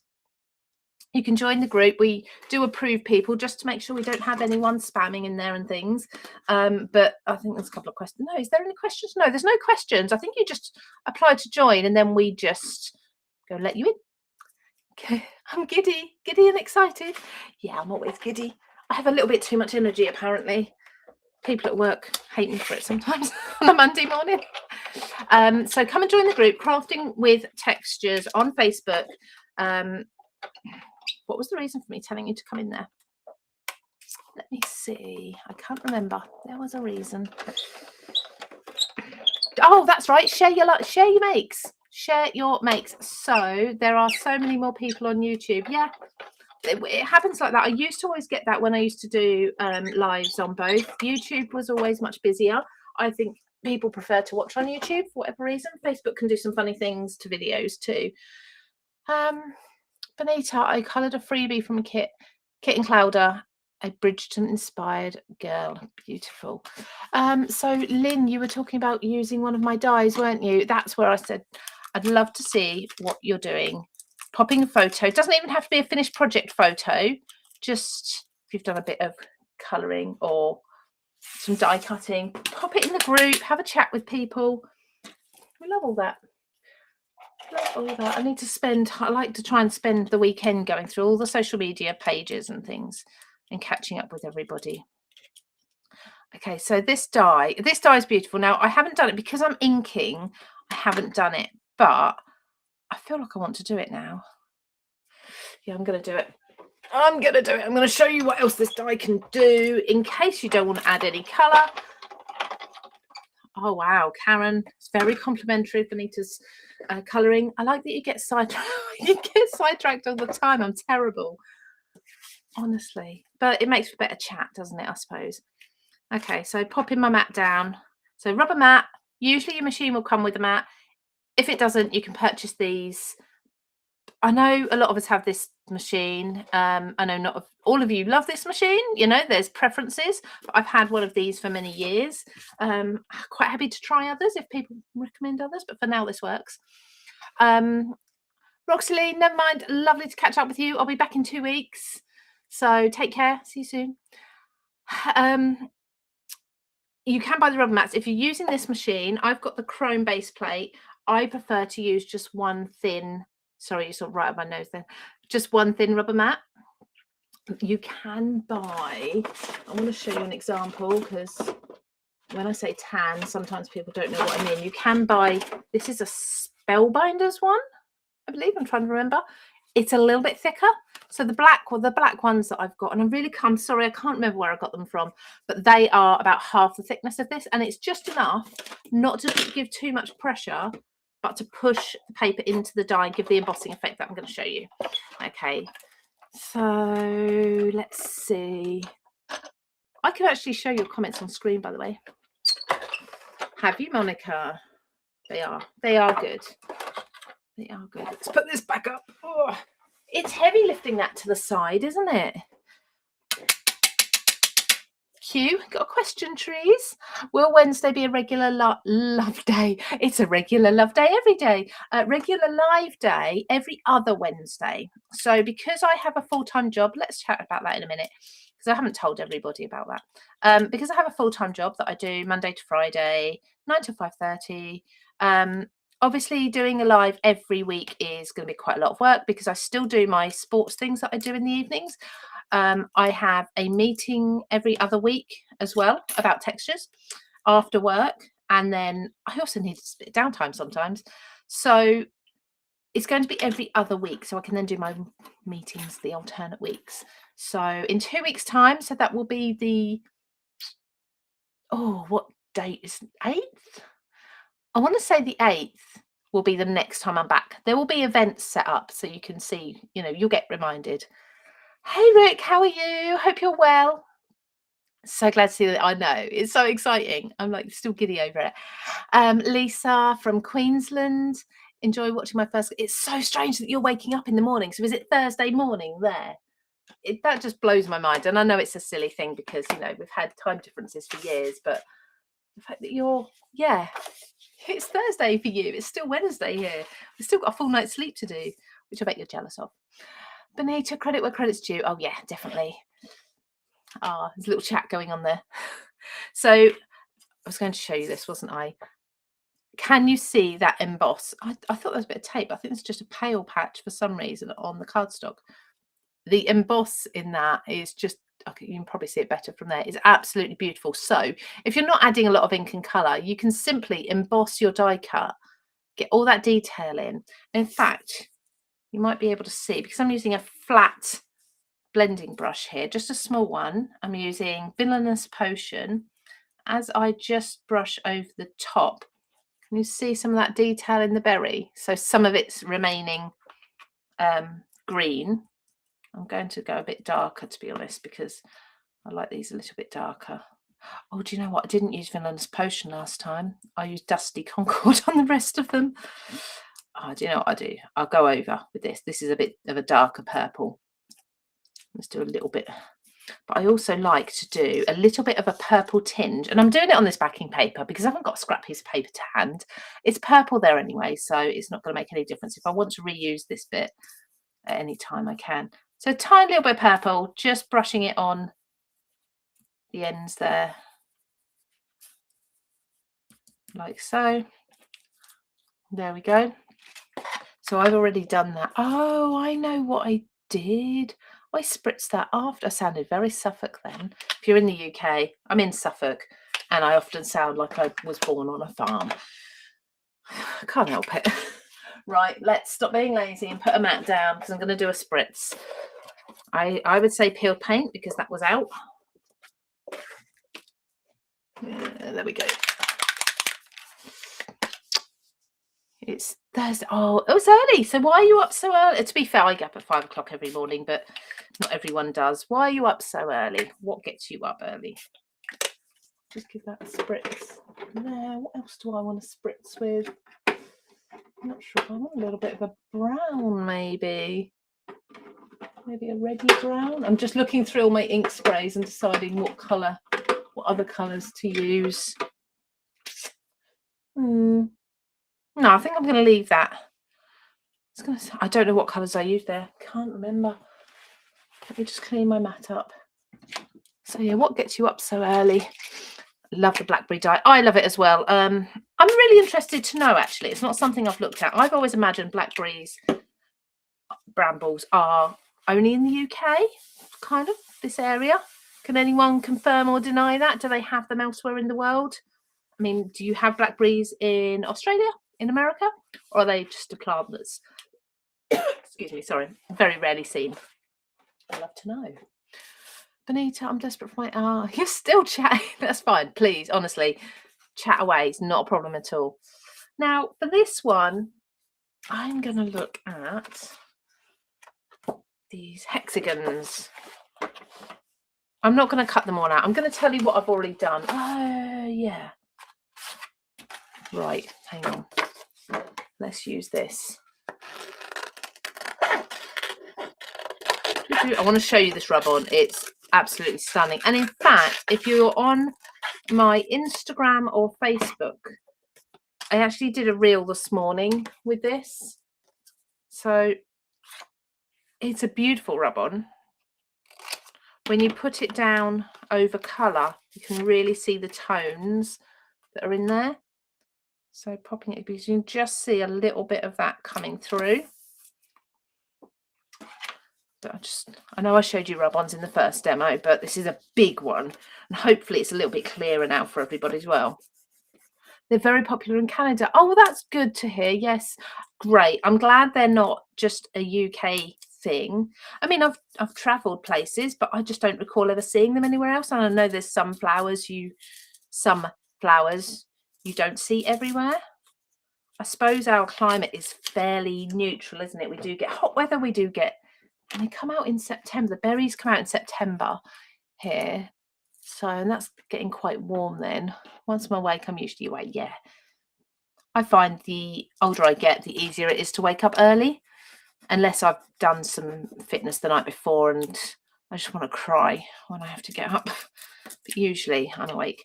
You can join the group. We do approve people just to make sure we don't have anyone spamming in there and things. But I think there's a couple of questions. No, is there any questions? No, there's no questions. I think you just apply to join and then we just go let you in. Okay, I'm giddy and excited. Yeah, I'm always giddy. I have a little bit too much energy, apparently. People at work hate me for it sometimes on a Monday morning. So come and join the group, Crafting with Textures on Facebook. What was the reason for me telling you to come in there? Let me see. I can't remember. There was a reason. Oh, that's right. Share your makes. Share your makes. So there are so many more people on YouTube. Yeah, it happens like that. I used to always get that when I used to do lives on both. YouTube was always much busier. I think people prefer to watch on YouTube for whatever reason. Facebook can do some funny things to videos too. Benita, I coloured a freebie from Kit and Clouder, a Bridgeton inspired girl. Beautiful. So Lynn, you were talking about using one of my dies, weren't you? That's where I said I'd love to see what you're doing. Popping a photo. It doesn't even have to be a finished project photo. Just if you've done a bit of colouring or some die cutting, pop it in the group, have a chat with people. We love all that. I like to try and spend the weekend going through all the social media pages and things and catching up with everybody. Okay, so this die is beautiful. Now I haven't done it because I'm inking. I haven't done it, but I feel like I want to do it now. Yeah, I'm going to do it. I'm going to show you what else this die can do in case you don't want to add any colour. Oh, wow, Karen, it's very complimentary of Benita's colouring. I like that you get sidetracked. You get sidetracked all the time. I'm terrible, honestly. But it makes for better chat, doesn't it, I suppose? Okay, so popping my mat down. So rubber mat. Usually your machine will come with a mat. If it doesn't, you can purchase these. I know a lot of us have this machine. I know not all of you love this machine. You know, there's preferences, but I've had one of these for many years. Quite happy to try others if people recommend others, but for now this works. Roxley, never mind. Lovely to catch up with you. I'll be back in 2 weeks. So take care. See you soon. You can buy the rubber mats. If you're using this machine, I've got the chrome base plate. I prefer to use just one thin, sorry, you saw right up my nose then, just one thin rubber mat. You can buy, I want to show you an example because when I say tan, sometimes people don't know what I mean. You can buy, this is a Spellbinders one, I believe, I'm trying to remember. It's a little bit thicker. So the black ones that I've got, and I'm sorry, I can't remember where I got them from, but they are about half the thickness of this, and it's just enough not to give too much pressure, but to push the paper into the die and give the embossing effect that I'm going to show you. Okay, so let's see. I can actually show your comments on screen, by the way. Have you, Monica? They are good. They are good. Let's put this back up. Oh, it's heavy lifting that to the side, isn't it? Q, got a question, Trees. Will Wednesday be a regular love day? It's a regular love day every day. Regular live day every other Wednesday. So because I have a full-time job, let's chat about that in a minute because I haven't told everybody about that. Because I have a full-time job that I do Monday to Friday, 9 to 5:30. Obviously, doing a live every week is going to be quite a lot of work because I still do my sports things that I do in the evenings. I have a meeting every other week as well about textures after work. And then I also need a bit of downtime sometimes. So it's going to be every other week. So I can then do my meetings the alternate weeks. So in 2 weeks' time, so that will be the, what date is 8th? I want to say the 8th will be the next time I'm back. There will be events set up so you can see, you'll get reminded. Hey, Rick, how are you? Hope you're well. So glad to see that. I know. It's so exciting. I'm like still giddy over it. Lisa from Queensland enjoy watching my first. It's so strange that you're waking up in the morning. So is it Thursday morning there? That just blows my mind. And I know it's a silly thing because, you know, we've had time differences for years, but the fact that it's Thursday for you. It's still Wednesday here. We've still got a full night's sleep to do, which I bet you're jealous of. Benita, credit where credit's due. Oh yeah, definitely. There's a little chat going on there. So I was going to show you this, wasn't I? Can you see that emboss? I thought there was a bit of tape. I think it's just a pale patch for some reason on the cardstock. The emboss in that is just, okay, you can probably see it better from there. It's absolutely beautiful. So if you're not adding a lot of ink and colour, you can simply emboss your die cut, get all that detail in. In fact, you might be able to see, because I'm using a flat blending brush here, just a small one. I'm using Villainous Potion. As I just brush over the top, can you see some of that detail in the berry? So some of it's remaining green. I'm going to go a bit darker, to be honest, because I like these a little bit darker. Oh, do you know what? I didn't use Villainous Potion last time. I used Dusty Concord on the rest of them. Oh, do you know what I do? I'll go over with this. This is a bit of a darker purple. Let's do a little bit. But I also like to do a little bit of a purple tinge. And I'm doing it on this backing paper because I haven't got a scrap piece of paper to hand. It's purple there anyway, so it's not going to make any difference. If I want to reuse this bit at any time, I can. So a tiny little bit of purple, just brushing it on the ends there. Like so. There we go. So I've already done that. Oh, I know what I did. I spritzed that after. I sounded very Suffolk then. If you're in the UK, I'm in Suffolk, and I often sound like I was born on a farm. I can't help it. Right, let's stop being lazy and put a mat down because I'm going to do a spritz. I would say peeled paint because that was out. There we go. It's Thursday. Oh, it was early. So why are you up so early? To be fair, I get up at 5 o'clock every morning, but not everyone does. Why are you up so early? What gets you up early? Just give that a spritz. There. What else do I want to spritz with? I'm not sure. I want a little bit of a brown, maybe. Maybe a reddy brown. I'm just looking through all my ink sprays and deciding what colour, what other colours to use. No, I think I'm going to leave that. I don't know what colours I used there. Can't remember. Let me just clean my mat up. So yeah, what gets you up so early? Love the blackberry dye. I love it as well. I'm really interested to know, actually. It's not something I've looked at. I've always imagined blackberries, brambles are only in the UK, kind of, this area. Can anyone confirm or deny that? Do they have them elsewhere in the world? I mean, do you have blackberries in Australia, in America? Or are they just a plant that's, excuse me, sorry, very rarely seen? I'd love to know. Benita, I'm desperate for my you're still chatting. That's fine. Please, honestly, chat away. It's not a problem at all. Now, for this one, I'm going to look at these hexagons. I'm not going to cut them all out. I'm going to tell you what I've already done. Oh, yeah. Right, hang on. Let's use this. I want to show you this rub-on. It's absolutely stunning. And in fact, if you're on my Instagram or Facebook, I actually did a reel this morning with this. So it's a beautiful rub-on. When you put it down over colour, you can really see the tones that are in there. So popping it, because you can just see a little bit of that coming through. But I know I showed you rub-ons in the first demo, but this is a big one, and hopefully it's a little bit clearer now for everybody as well. They're very popular in Canada. Oh, well, that's good to hear. Yes, great. I'm glad they're not just a UK thing. I mean, I've travelled places, but I just don't recall ever seeing them anywhere else. And I know there's some flowers you don't see everywhere. I suppose our climate is fairly neutral, isn't it? We do get hot weather, we do get, and they come out in September. The berries come out in September here. So, and that's getting quite warm then. Once I'm awake, I'm usually awake, yeah. I find the older I get, the easier it is to wake up early, unless I've done some fitness the night before and I just want to cry when I have to get up. But usually I'm awake.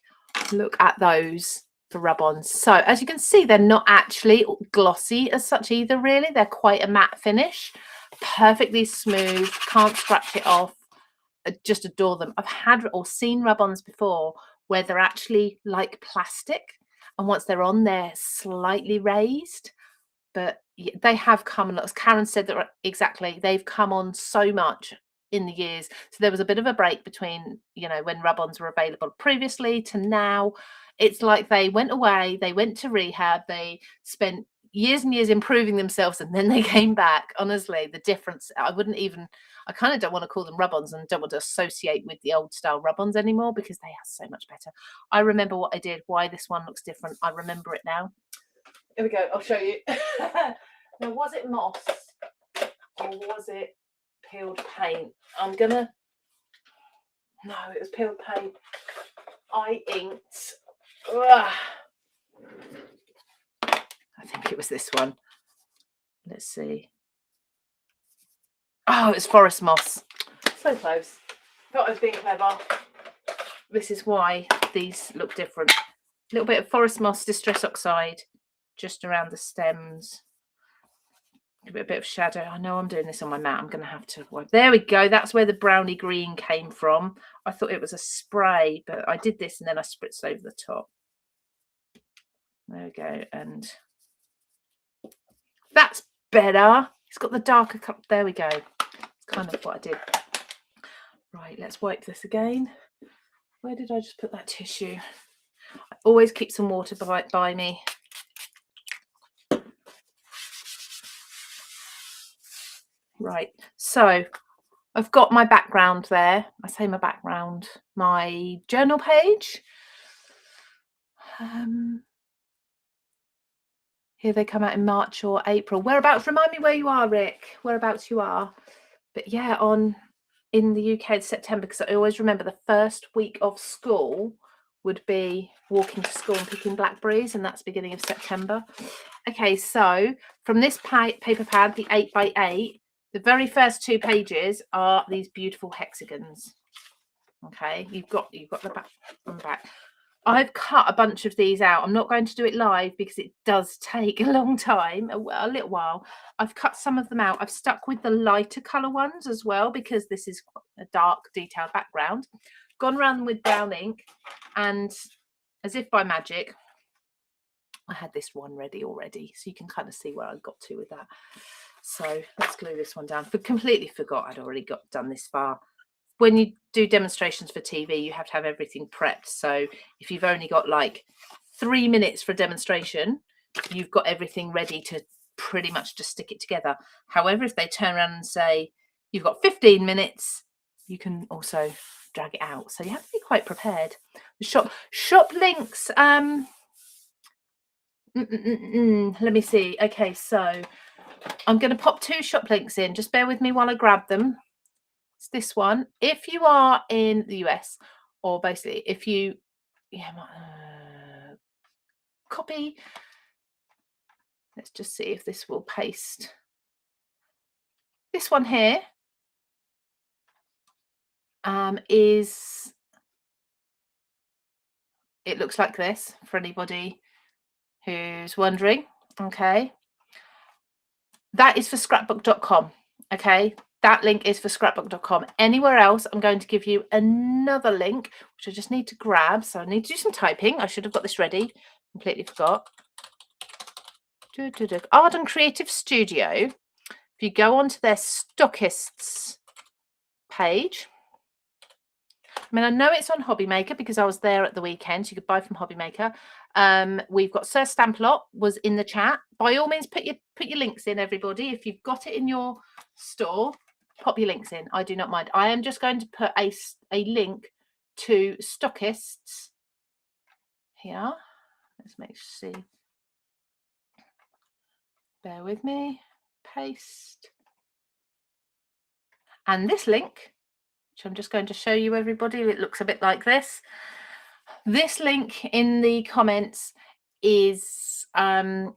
Look at those for rub-ons. So as you can see, they're not actually glossy as such either, really. They're quite a matte finish, perfectly smooth, can't scratch it off. I just adore them. I've had or seen rub-ons before where they're actually like plastic, and once they're on, they're slightly raised. But they have come, and as Karen said, that exactly, they've come on so much in the years. So there was a bit of a break between, you know, when rub-ons were available previously to now. It's like they went away, they went to rehab, they spent years and years improving themselves, and then they came back. Honestly, the difference, I kind of don't want to call them rub-ons and don't want to associate with the old style rub-ons anymore, because they are so much better. I remember what I did, why this one looks different. I remember it now. Here we go, I'll show you. Now, was it moss or was it peeled paint? No, it was peeled paint. I inked. Ugh. I think it was this one. Let's see. Oh, it's forest moss. So close. Thought I was being clever. This is why these look different. A little bit of forest moss distress oxide just around the stems. Give it a bit of shadow. I know I'm doing this on my mat. I'm going to have to wipe. There we go. That's where the brownie green came from. I thought it was a spray, but I did this and then I spritzed over the top. There we go. And that's better. It's got the darker cup. There we go. It's kind of what I did. Right, let's wipe this again. Where did I just put that tissue? I always keep some water by me. Right, so I've got my background there. I say my background, my journal page. Here they come out in March or April. Whereabouts? Remind me where you are, Rick. Whereabouts you are. But yeah, in the UK it's September, because I always remember the first week of school would be walking to school and picking blackberries, and that's beginning of September. Okay, so from this paper pad, the 8x8, the very first 2 pages are these beautiful hexagons. Okay, you've got the back and back. I've cut a bunch of these out. I'm not going to do it live because it does take a long time, a little while. I've cut some of them out. I've stuck with the lighter colour ones as well, because this is a dark, detailed background. Gone around with brown ink, and as if by magic, I had this one ready already, so you can kind of see where I got to with that. So let's glue this one down. Completely forgot I'd already done this far. When you do demonstrations for TV, you have to have everything prepped. So if you've only got like 3 minutes for a demonstration, you've got everything ready to pretty much just stick it together. However, if they turn around and say you've got 15 minutes, you can also drag it out. So you have to be quite prepared. The shop links. Let me see. Okay, so I'm going to pop 2 shop links in. Just bear with me while I grab them. It's this one. If you are in the US, or basically if you copy, let's just see if this will paste. This one here it looks like this for anybody who's wondering. Okay, that is for scrapbook.com. okay, that link is for scrapbook.com. Anywhere else, I'm going to give you another link, which I just need to grab. So I need to do some typing. I should have got this ready. Completely forgot. Art and Creative Studio. If you go onto their stockists page, I mean, I know it's on Hobby Maker because I was there at the weekend. So you could buy from Hobby Maker. We've got Sir Stamplot was in the chat. By all means, put your links in, everybody. If you've got it in your store, pop your links in. I do not mind. I am just going to put a link to stockists here. Let's make sure. See. Bear with me. Paste. And this link, which I'm just going to show you, everybody, it looks a bit like this. This link in the comments is Arden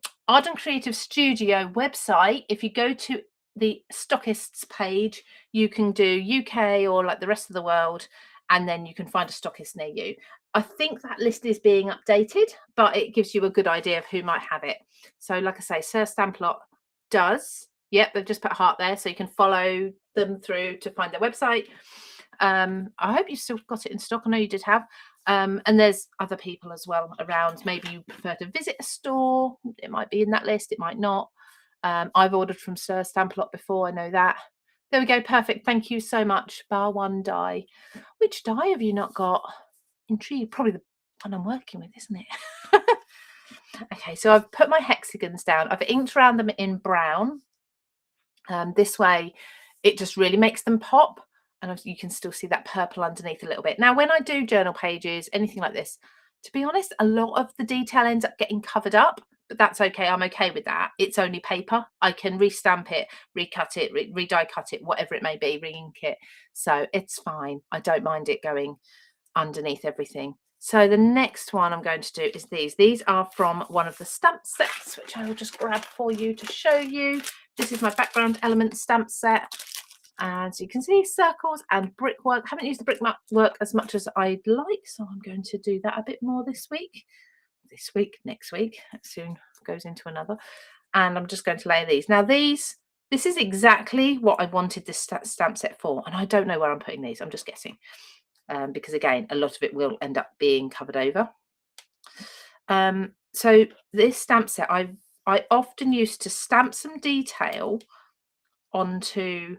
Creative Studio website. If you go to the stockists page, you can do UK or like the rest of the world, and then you can find a stockist near you. I think that list is being updated, but it gives you a good idea of who might have it. So like I say, Sir Stamplot does. Yep, they've just put a heart there, so you can follow them through to find their website. I hope you still got it in stock. I know you did have. And there's other people as well around. Maybe you prefer to visit a store. It might be in that list. It might not. I've ordered from Sir Stamplot before. I know that. There we go. Perfect. Thank you so much. Bar one die. Which die have you not got? Intrigued. Probably the one I'm working with, isn't it? Okay, so I've put my hexagons down. I've inked around them in brown. This way, it just really makes them pop. And you can still see that purple underneath a little bit. Now, when I do journal pages, anything like this, to be honest, a lot of the detail ends up getting covered up, but that's okay. I'm okay with that. It's only paper. I can restamp it, recut it, re-die cut it, whatever it may be, re-ink it. So it's fine. I don't mind it going underneath everything. So the next one I'm going to do is these. These are from one of the stamp sets, which I will just grab for you to show you. This is my background element stamp set. And so you can see circles and brickwork. I haven't used the brickwork as much as I'd like, so I'm going to do that a bit more this week. Next week, it soon goes into another. And I'm just going to layer these. Now this is exactly what I wanted this stamp set for. And I don't know where I'm putting these. I'm just guessing. Because again, a lot of it will end up being covered over. So this stamp set, I often used to stamp some detail onto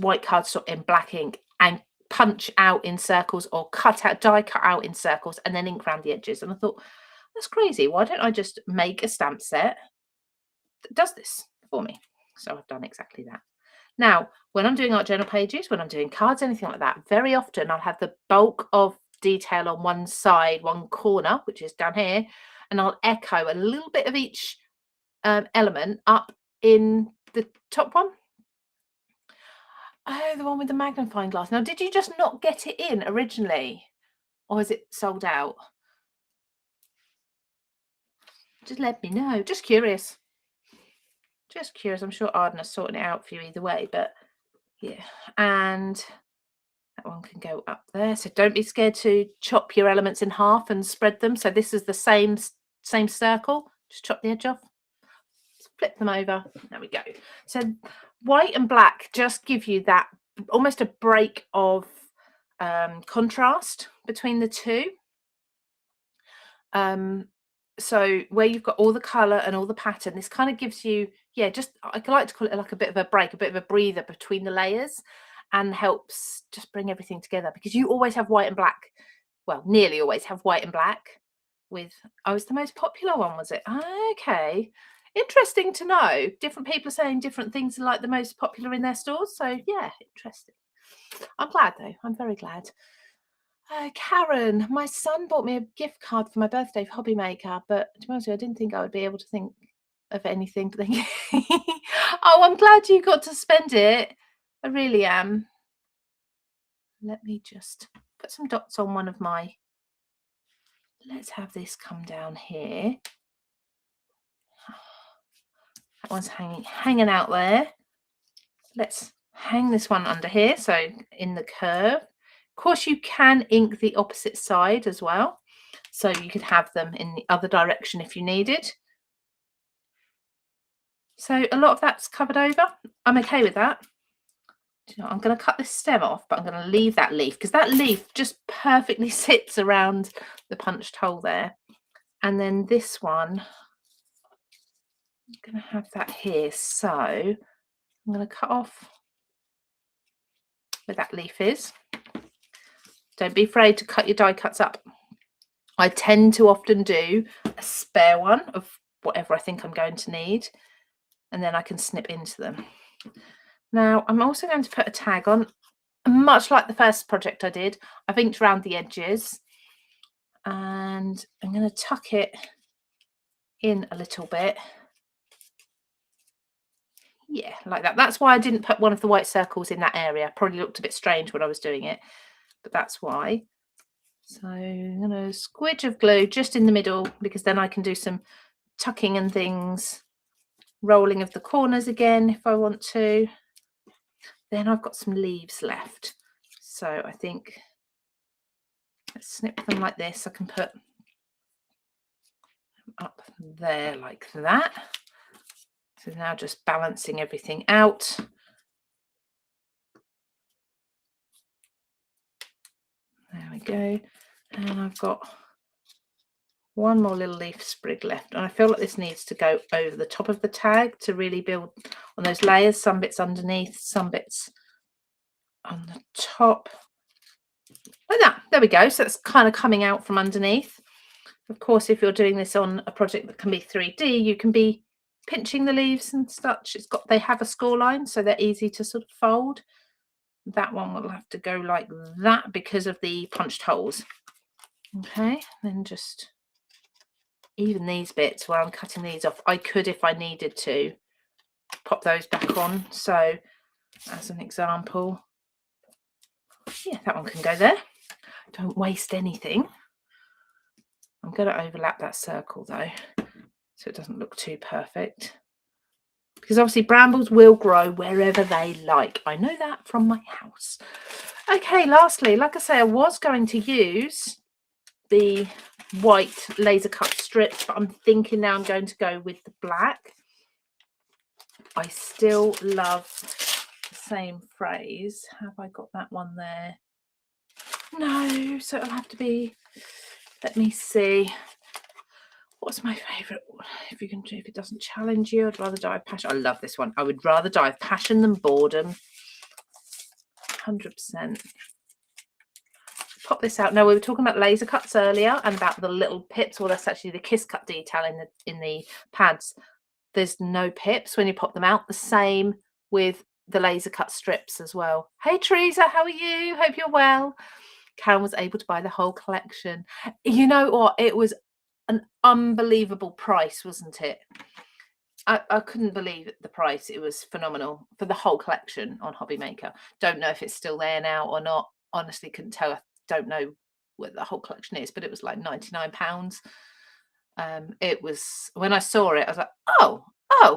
white cardstock in black ink and punch out in circles or die cut out in circles and then ink around the edges. And I thought, that's crazy. Why don't I just make a stamp set that does this for me? So I've done exactly that. Now, when I'm doing art journal pages, when I'm doing cards, anything like that, very often I'll have the bulk of detail on one side, one corner, which is down here, and I'll echo a little bit of each element up in the top one. Oh, the one with the magnifying glass. Now, did you just not get it in originally? Or is it sold out? Just let me know. Just curious. Just curious. I'm sure Arden is sorting it out for you either way, but yeah. And that one can go up there. So don't be scared to chop your elements in half and spread them. So this is the same circle. Just chop the edge off. Flip them over. There we go. So white and black just give you that almost a break of contrast between the two. So where you've got all the colour and all the pattern, this kind of gives you, yeah, just I like to call it like a bit of a break, a bit of a breather between the layers, and helps just bring everything together, because you always have white and black. Well, nearly always have white and black with, oh, it's the most popular one, was it? Okay. Interesting to know. Different people are saying different things are like the most popular in their stores. So yeah, interesting. I'm glad though. I'm very glad. Karen, my son bought me a gift card for my birthday for Hobby Maker, but to be honest with you, I didn't think I would be able to think of anything. But then, oh, I'm glad you got to spend it. I really am. Let me just put some dots on one of my. Let's have this come down here. That one's hanging out there. Let's hang this one under here, so in the curve. Of course, you can ink the opposite side as well, so you could have them in the other direction if you needed. So a lot of that's covered over. I'm okay with that. You know, I'm going to cut this stem off, but I'm going to leave that leaf, because that leaf just perfectly sits around the punched hole there. And then this one, I'm going to have that here. So I'm going to cut off where that leaf is. Don't be afraid to cut your die cuts up. I tend to often do a spare one of whatever I think I'm going to need, and then I can snip into them. Now, I'm also going to put a tag on, much like the first project I did. I've inked around the edges, and I'm going to tuck it in a little bit. Yeah, like that. That's why I didn't put one of the white circles in that area. Probably looked a bit strange when I was doing it, but that's why. So I'm going to squidge of glue just in the middle, because then I can do some tucking and things, rolling of the corners again if I want to. Then I've got some leaves left, so I think let's snip them like this. I can put them up there like that. So now just balancing everything out. There we go. And I've got one more little leaf sprig left, and I feel like this needs to go over the top of the tag to really build on those layers. Some bits underneath, some bits on the top, like that. There we go. So it's kind of coming out from underneath. Of course, if you're doing this on a project that can be 3D, you can be pinching the leaves and such. They have a score line, so they're easy to sort of fold. That one will have to go like that because of the punched holes. Okay, then just even these bits where I'm cutting these off, I could, if I needed to, pop those back on. So as an example, yeah, that one can go there. Don't waste anything. I'm going to overlap that circle though, so it doesn't look too perfect, because obviously brambles will grow wherever they like. I know that from my house. Okay, lastly, like I say, I was going to use the white laser cut strips, but I'm thinking now I'm going to go with the black. I still love the same phrase. Have I got that one there? No, so it'll have to be, let me see, what's my favorite one? If you can do, if it doesn't challenge you, I'd rather die of passion. I love this one. I would rather die of passion than boredom. 100%. Pop this out. Now, we were talking about laser cuts earlier and about the little pips. Well, that's actually the kiss cut detail in the pads. There's no pips when you pop them out. The same with the laser cut strips as well. Hey Teresa, how are you? Hope you're well. Karen was able to buy the whole collection. You know what? It was an unbelievable price, wasn't it? I couldn't believe the price. It was phenomenal for the whole collection on Hobby Maker. Don't know if it's still there now or not. Honestly, couldn't tell. I don't know what the whole collection is, but it was like £99. It was, when I saw it, I was like, oh,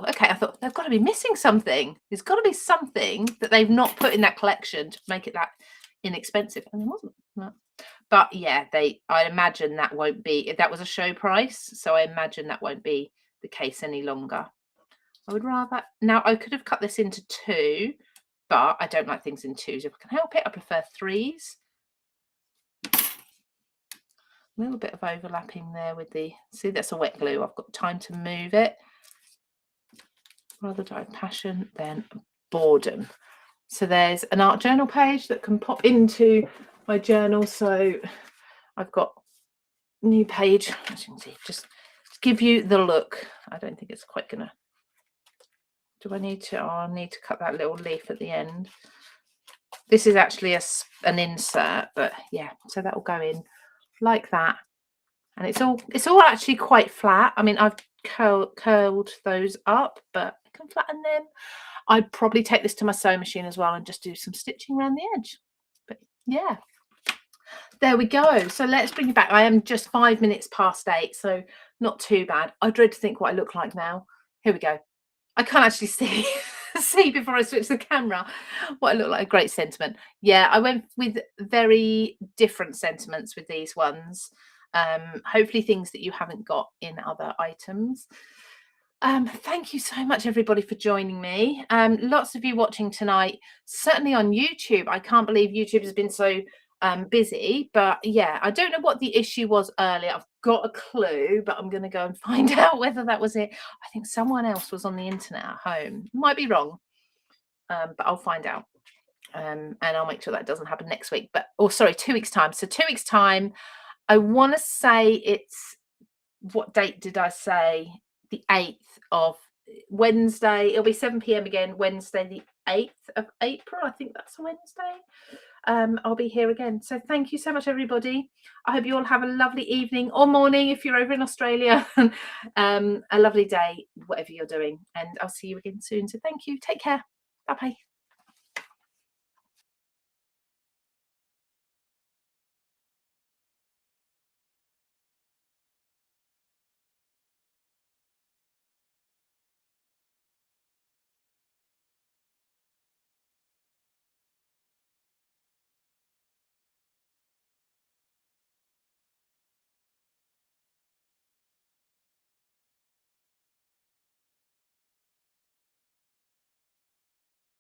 okay. I thought they've got to be missing something. There's got to be something that they've not put in that collection to make it that inexpensive, and there wasn't. No. But yeah, I imagine that won't be. That was a show price, so I imagine that won't be the case any longer. I would rather, now I could have cut this into 2, but I don't like things in 2s. If I can help it, I prefer 3s. A little bit of overlapping there with the, see, that's a wet glue. I've got time to move it. Rather die of passion than boredom. So there's an art journal page that can pop into my journal. So I've got a new page, as you can see, just to give you the look. I don't think it's quite gonna, do I need to, I need to cut that little leaf at the end. This is actually an insert, but yeah, so that will go in like that. And it's all actually quite flat. I mean, I've curled those up, but I can flatten them. I'd probably take this to my sewing machine as well and just do some stitching around the edge. But yeah, there we go. So let's bring you back. I am just 5 minutes past 8, so not too bad. I dread to think what I look like now. Here we go. I can't actually see before I switch the camera what I look like. A great sentiment. Yeah, I went with very different sentiments with these ones. Hopefully things that you haven't got in other items. Thank you so much, everybody, for joining me. Lots of you watching tonight, certainly on YouTube. I can't believe YouTube has been so busy, but yeah, I don't know what the issue was earlier. I've got a clue, but I'm going to go and find out whether that was it. I think someone else was on the internet at home. Might be wrong, but I'll find out. And I'll make sure that doesn't happen next week. But, oh, sorry, 2 weeks' time. So 2 weeks' time, I want to say it's, what date did I say? The 8th of Wednesday. It'll be 7 p.m. again, Wednesday, the 8th of April. I think that's a Wednesday. I'll be here again. So thank you so much, everybody. I hope you all have a lovely evening or morning if you're over in Australia. A lovely day, whatever you're doing. And I'll see you again soon. So thank you. Take care. Bye-bye.